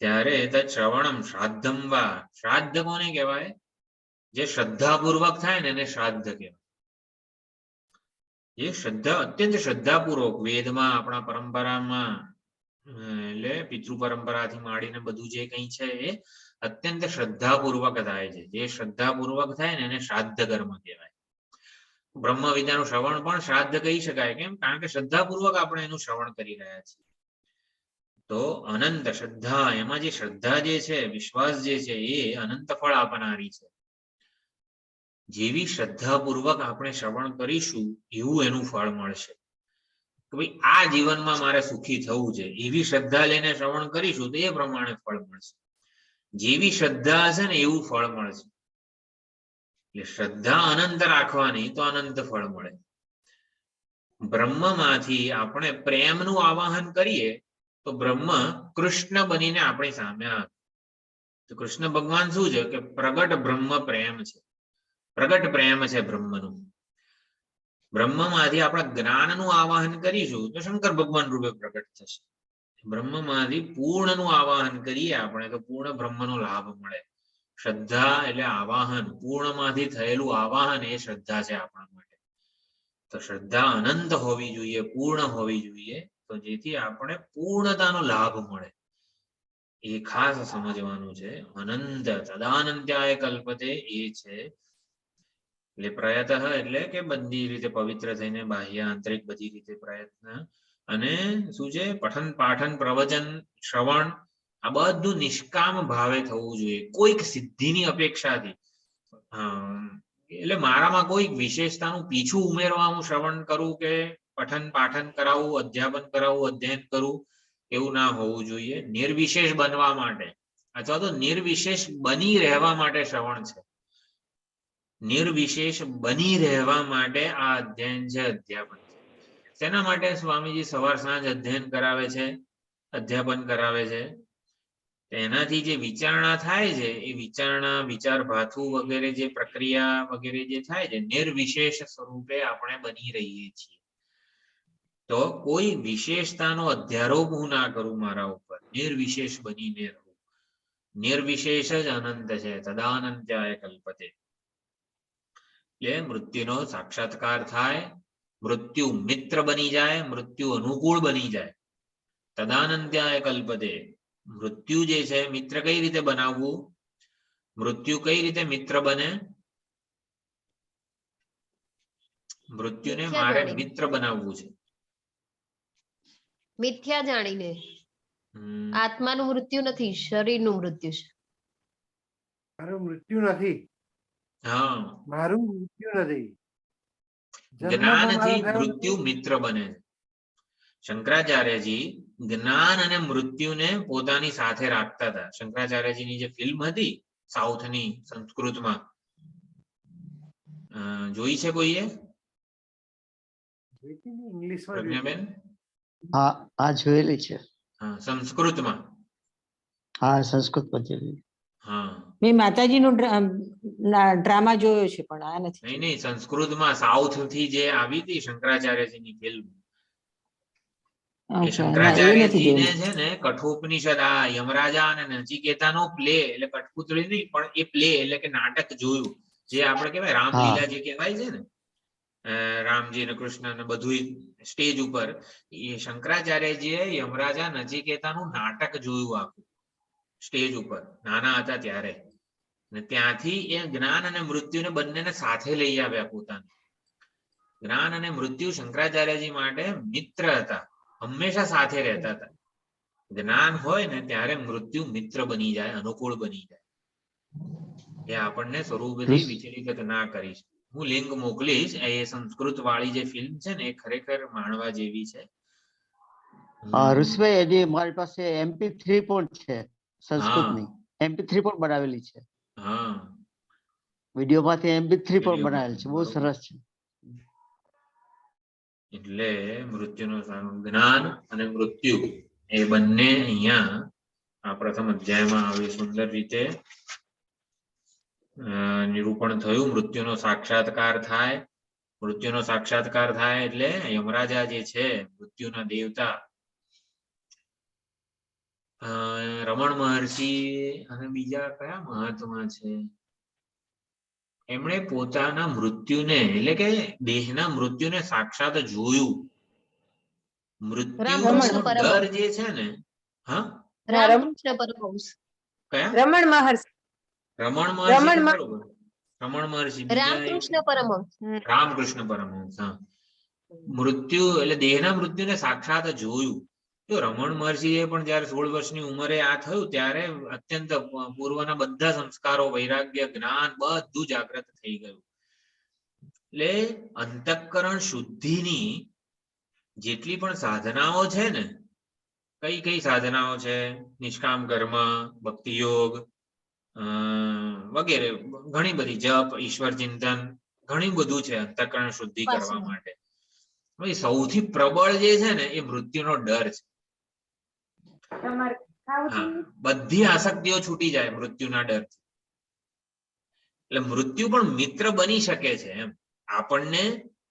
ત્યારે તत् શ્રવણમ શ્રાદ્ધમ વા. શ્રાદ્ધ કોને કહેવાય? જે શ્રદ્ધાપૂર્વક થાય ને એને શ્રાદ્ધ કહેવાય. એ શ્રદ્ધા, અત્યંત શ્રદ્ધાપૂર્વક વેદમાં આપણા પરંપરામાં એટલે પિતૃ પરંપરાથી માંડીને બધું જે કંઈ છે એ અત્યંત શ્રદ્ધાપૂર્વક થાય છે. જે શ્રદ્ધાપૂર્વક થાય ને એને શ્રાદ્ધ કર્મ કહેવાય. બ્રહ્મ વિદ્યાનું શ્રવણ પણ શ્રાદ્ધ કહી શકાય. કેમ? કારણ કે શ્રદ્ધાપૂર્વક આપણે એનું શ્રવણ કરી રહ્યા છીએ. તો અનંત શ્રદ્ધા, એમાં જે શ્રદ્ધા જે છે, વિશ્વાસ જે છે એ અનંત ફળ આપનારી છે. જેવી શ્રદ્ધાપૂર્વક આપણે શ્રવણ કરીશું એવું એનું ફળ મળશે. કે ભાઈ આ જીવનમાં મારે સુખી થવું છે, એવી શ્રદ્ધા લઈને શ્રવણ કરીશું તો એ પ્રમાણે ફળ મળશે. જેવી શ્રદ્ધા હશે ને એવું ફળ મળશે. એટલે શ્રદ્ધા અનંત રાખવાની તો અનંત ફળ મળે. બ્રહ્મમાંથી આપણે પ્રેમનું આવાહન કરીએ તો બ્રહ્મ કૃષ્ણ બનીને આપણી સામે આવે. તો કૃષ્ણ ભગવાન શું છે કે પ્રગટ બ્રહ્મ પ્રેમ છે. પ્રગટ પ્રેમ છે બ્રહ્મનું. બ્રહ્મમાંથી આપણે જ્ઞાનનું આવાહન કરીશું તો શંકર ભગવાન રૂપે પ્રગટ થશે. બ્રહ્મમાંથી પૂર્ણનું આવાહન કરીએ આપણે તો પૂર્ણ બ્રહ્મનો લાભ મળે. શ્રદ્ધા એટલે આવાહન, પૂર્ણમાંથી થયેલું આવાહન એ શ્રદ્ધા છે આપણા માટે. તો શ્રદ્ધા અનંત હોવી જોઈએ, પૂર્ણ હોવી જોઈએ, તો જેથી આપણે પૂર્ણતાનો લાભ મળે. એ ખાસ સમજવાનું છે. અનંત તદાનંત્યાય કલ્પતે એ છે. એટલે પ્રયતઃ એટલે કે બધી રીતે પવિત્ર થઈને બાહ્ય આંતરિક બધી રીતે પ્રયત્ન. અને શું છે? પઠન પાઠન પ્રવચન શ્રવણ આ બધું નિષ્કામ ભાવે થવું જોઈએ, કોઈક સિદ્ધિની અપેક્ષાથી. એટલે મારામાં કોઈક વિશેષતાનું પીછું ઉમેરવા હું શ્રવણ કરું કે પઠન પાઠન કરાવું, અધ્યાપન કરાવું, અધ્યયન કરું, એવું ના હોવું જોઈએ. નિર્વિશેષ બનવા માટે અથવા તો નિર્વિશેષ બની રહેવા માટે શ્રવણ છે. નિર્વિશેષ બની રહેવા માટે આ અધ્યયન છે, અધ્યાપન છે. તેના માટે સ્વામીજી સવાર સાંજ અધ્યયન કરાવે છે, અધ્યાપન કરાવે છે. એનાથી જે વિચારણા થાય છે એ વિચારણા, વિચાર ભાથું વગેરે જે પ્રક્રિયા વગેરે જે થાય છે નિર્વિશેષ સ્વરૂપે આપણે બની રહીએ છીએ. તો કોઈ વિશેષતાનો અધ્યારોપ હું ના કરું મારા ઉપર, નિર્વિશેષ બનીને રહું. નિર્વિશેષ જ અનંત છે. તદાનંત્યાય કલ્પતે. એટલે મૃત્યુનો સાક્ષાત્કાર થાય, મૃત્યુ મિત્ર બની જાય, મૃત્યુ અનુકૂળ બની જાય. તદાનંત્યાય કલ્પતે. મૃત્યુ જે છે મિત્ર કઈ રીતે બનાવવું? મૃત્યુ કઈ રીતે મિત્ર બને? મૃત્યુને મારે મિત્ર બનાવવું છે. મિથ્યા જાણીને. આત્માનું મૃત્યુ નથી, શરીરનું મૃત્યુ છે. મારું મૃત્યુ નથી. હા, મારું મૃત્યુ નથી. જ્ઞાનથી મૃત્યુ મિત્ર બને છે. શંકરાચાર્યજી જ્ઞાન અને મૃત્યુને પોતાની સાથે રાખતા હતા. શંકરાચાર્યજીની જે ફિલ્મ હતી સાઉથની સંસ્કૃતમાં, જોઈ છે કોઈએ? પ્રજ્ઞાબેન? હા જોયેલી છે. હા, સંસ્કૃતમાં. હા, સંસ્કૃતમાં જોયેલી. હા, મેં માતાજીનો ડ્રામા જોયો છે પણ આ નથી. નહીં, સંસ્કૃતમાં સાઉથ થી જે આવી હતી શંકરાચાર્યજીની ફિલ્મ. એ શંકરાચાર્યજીને છે ને કઠોપનિષદ, આ યમરાજા અને નચિકેતાનો પ્લે એટલે કઠપુતળી નહીં પણ એ પ્લે એટલે કે નાટક જોયું. જે આપણે કહેવાય રામલીલા જે કહેવાય છે ને, રામજી ને કૃષ્ણ ને બધું સ્ટેજ ઉપર. એ શંકરાચાર્યજીએ યમરાજા નચિકેતાનું નાટક જોયું આખું સ્ટેજ ઉપર, નાના હતા ત્યારે. ને ત્યાંથી એ જ્ઞાન અને મૃત્યુને બંનેને સાથે લઈ આવ્યા પોતાને. જ્ઞાન અને મૃત્યુ શંકરાચાર્યજી માટે મિત્ર હતા, હંમેશા સાથે રહેતા હતા. જ્ઞાન હોય ને ત્યારે મૃત્યુ મિત્ર બની જાય, અનુકૂળ બની જાય. એ આપણને સ્વરૂપથી વિચલિત ના કરી શકે. હું લિંક મોકલીશ. એ સંસ્કૃત વાળી જે ફિલ્મ છે ને એ ખરેખર માણવા જેવી છે. ઋષભાઈ હજી મારી પાસે MP3 પણ છે સંસ્કૃતની. MP3 પણ બનાવેલી છે. હા, વિડીયોમાંથી MP3 પણ બનાવેલી છે. બહુ સરસ છે. એટલે મૃત્યુનો જ્ઞાન અને મૃત્યુ એ બંને અહીંયા આ પ્રથમ અધ્યાયમાં આવી સુંદર રીતે નિરૂપણ થયું. મૃત્યુનો સાક્ષાત્કાર થાય. મૃત્યુનો સાક્ષાત્કાર થાય એટલે યમરાજા જે છે, મૃત્યુના દેવતા, રમણ મહર્ષિ અને બીજા કયા મહાત્મા છે, એમણે પોતાના મૃત્યુને એટલે કે દેહના મૃત્યુને સાક્ષાત જોયું. મૃત્યુનો ડર જે છે ને, હા, રામકૃષ્ણ પરમહંસ, કયા? રમણ મહર્ષિ. રમણ મહર્ષિ, બરોબર. રમણ મહર્ષિ, રામકૃષ્ણ પરમહંસ, રામકૃષ્ણ પરમહંસ. હા, મૃત્યુ એટલે દેહના મૃત્યુને સાક્ષાત જોયું. તો રમણ મહર્ષિએ પણ જયારે 16 વર્ષની ઉંમરે આ થયું ત્યારે અત્યંત પૂર્વના બધા સંસ્કારો, વૈરાગ્ય, જ્ઞાન બધું જાગૃત થઈ ગયું. એટલે અંતઃકરણ શુદ્ધિની જેટલી પણ સાધનાઓ છે ને, કઈ કઈ સાધનાઓ છે? નિષ્કામ કર્મ, ભક્તિ યોગ વગેરે ઘણી બધી, જપ, ઈશ્વર ચિંતન, ઘણી બધું છે અંતઃકરણ શુદ્ધિ કરવા માટે. સૌથી પ્રબળ જે છે ને એ મૃત્યુનો ડર છે. બધી આસક્તિઓ છૂટી જાય મૃત્યુના ડરથી. એટલે મૃત્યુ પણ મિત્ર બની શકે છે એમ. આપણને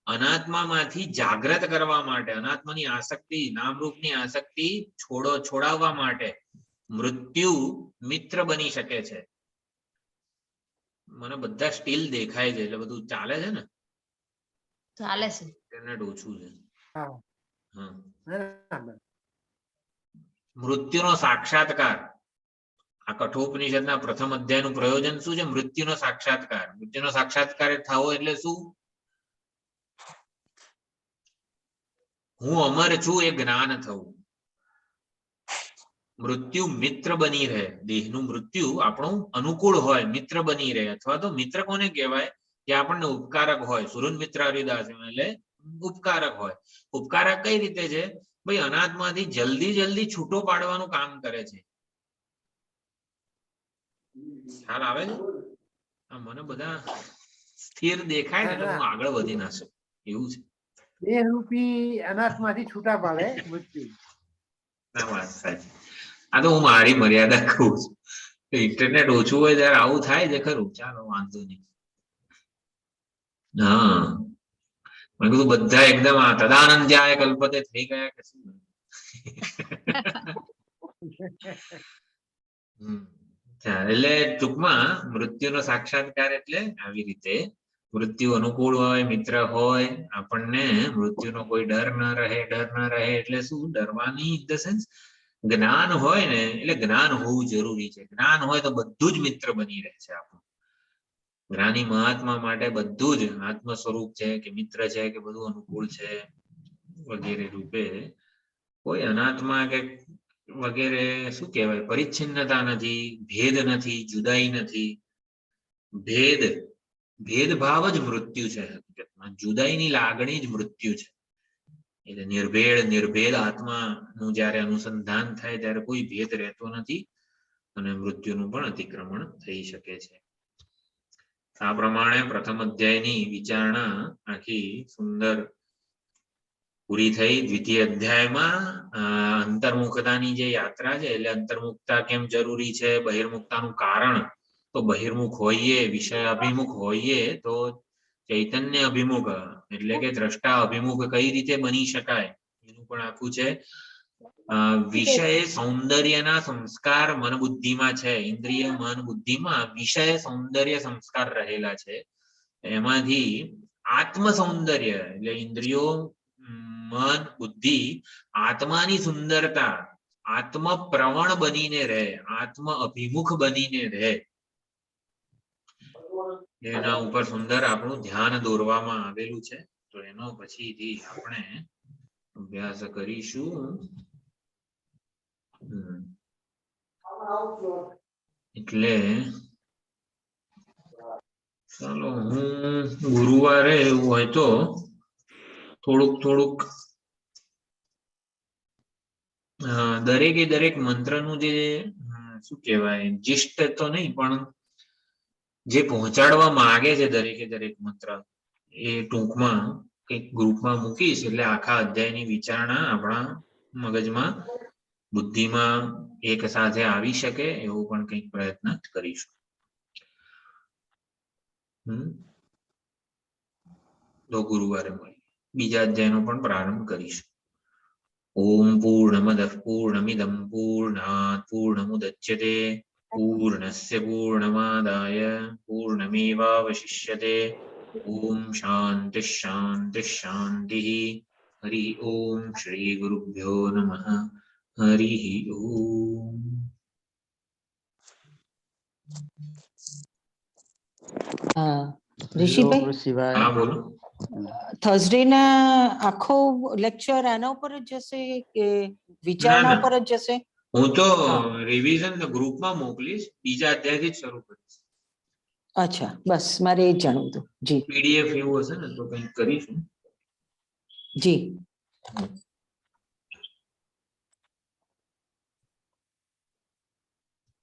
અનાત્મામાંથી જાગૃત કરવા માટે, અનાત્માની આસક્તિ, નામરૂપની આસક્તિ છોડાવવા માટે મૃત્યુ મિત્ર બની શકે છે. મને બધા સ્ટીલ દેખાય છે એટલે બધું ચાલે છે ને? ચાલે છે. ઇન્ટરનેટ ઓછું છે. હા. મૃત્યુનો સાક્ષાત્કાર. આ કઠોપનિષદના પ્રથમ અધ્યાયનું પ્રયોજન શું છે? મૃત્યુનો સાક્ષાત્કાર. મૃત્યુનો સાક્ષાત્કાર થવો એટલે શું? હું અમર છું એ જ્ઞાન થવું. મૃત્યુ મિત્ર બની રહે. દેહનું મૃત્યુ આપણું અનુકૂળ હોય, મિત્ર બની રહે. અથવા તો મિત્ર કોને કહેવાય? કે આપણને ઉપકારક હોય. સુરુન મિત્ર હરિદાસ એટલે ઉપકારક હોય. ઉપકારક કઈ રીતે છે? ભાઈ અનાત્માથી જલ્દી જલ્દી છૂટો પાડવાનું કામ કરે છે. ખ્યાલ આવે છે? મને બધા સ્થિર દેખાય ને એટલે હું આગળ વધી ના શકું એવું છે. દેહ રૂપી અનાત્માથી છૂટા પાડે મૃત્યુ. ના, વાત સાચી. આ તો હું મારી મર્યાદા કહું છું. ઇન્ટરનેટ ઓછું હોય ત્યારે આવું થાય છે ખરું. ચાલો વાંધો નહીં. હા, મેં કીધું બધા એકદમ તદાનંદ જાય કલ્પતે થઈ ગયા કે શું? એટલે ટૂંકમાં મૃત્યુનો સાક્ષાત્કાર એટલે આવી રીતે મૃત્યુ અનુકૂળ હોય, મિત્ર હોય, આપણને મૃત્યુનો કોઈ ડર ન રહે. એટલે શું? ડરવાની ઇન ધ સેન્સ જ્ઞાન હોય ને, એટલે જ્ઞાન હોવું જરૂરી છે. જ્ઞાન હોય તો બધું જ મિત્ર બની રહે છે આપણું. જ્ઞાની મહાત્મા માટે બધું જ આત્મ સ્વરૂપ છે કે મિત્ર છે કે બધું અનુકૂળ છે વગેરે રૂપે કોઈ અનાત્મા કે વગેરે શું કહેવાય, પરિચ્છિન્નતા નથી, ભેદ નથી, જુદાઈ નથી. ભેદભાવ જ મૃત્યુ છે. હકીકતમાં જુદાઈની લાગણી જ મૃત્યુ છે. એટલે નિર્ભેદ આત્માનું જયારે અનુસંધાન થાય ત્યારે કોઈ ભેદ રહેતો નથી અને મૃત્યુનું પણ અતિક્રમણ થઈ શકે છે. આ પ્રમાણે પ્રથમ અધ્યાયની વિચારણા આખી સુંદર પૂરી થઈ. દ્વિતીય અધ્યાયમાં અંતર્મુખતાની જે યાત્રા છે, એટલે અંતર્મુખતા કેમ જરૂરી છે, બહિર્મુખતાનું કારણ. તો બહિર્મુખ હોઈએ, વિષય અભિમુખ હોઈએ તો ચૈતન્ય અભિમુખ એટલે કે દ્રષ્ટા અભિમુખ કઈ રીતે બની શકાય એનું પણ આખું છે. વિષય સૌંદર્યના સંસ્કાર મન બુદ્ધિમાં છે. ઇન્દ્રિય, મન, બુદ્ધિમાં વિષય સૌંદર્ય સંસ્કાર રહેલા છે. એમાંથી આત્મ સૌંદર્ય એટલે ઇન્દ્રિયો, મન, બુદ્ધિ આત્માની સુંદરતા, આત્મ પ્રવણ બનીને રહે, આત્મ અભિમુખ બનીને રહે. એના ઉપર સુંદર આપણું ધ્યાન દોરવામાં આવેલું છે. તો એનો પછીથી આપણે અભ્યાસ કરીશું. એટલે ચાલો હું ગુરુવારે એવું હોય તો થોડુંક દરેક મંત્રનું જે શું કહેવાય જિષ્ટ તો નહીં પણ જે પહોંચાડવા માંગે છે દરેક મંત્ર એ ટૂંકમાં કંઈક ગ્રુપમાં મૂકીશ એટલે આખા અધ્યાયની વિચારણા આપણા મગજમાં બુદ્ધિમાં એક સાથે આવી શકે એવો પણ કંઈક પ્રયત્ન કરીશું. તો ગુરુવારે મળીએ. બીજા અધ્યાયનો પણ પ્રારંભ કરીશું. ઓમ પૂર્ણમદઃ પૂર્ણમિદં પૂર્ણાત પૂર્ણમુદચ્યતે પૂર્ણસ્ય પૂર્ણમાદાય પૂર્ણમેવાવશિષ્યતે. ઓમ શાંતિ શાંતિ શાંતિ. હરિ ઓમ શ્રી ગુરુભ્યો નમઃ. હરિ ઓમ. ઋષિભાઈ, શિવાય. હા બોલો. થર્સડે ના આખો લેક્ચર આના ઉપર જ જશે કે વિચારણા ઉપર જ જશે? હું તો રિવિઝન ગ્રુપમાં મોકલીશ, બીજા અધ્યાયથી જ શરૂ કરીશ. અચ્છા, બસ મારે એ જ જાણવું હતું. જી પીડીએફ એવું હશે ને તો કંઈક કરીશું. જી.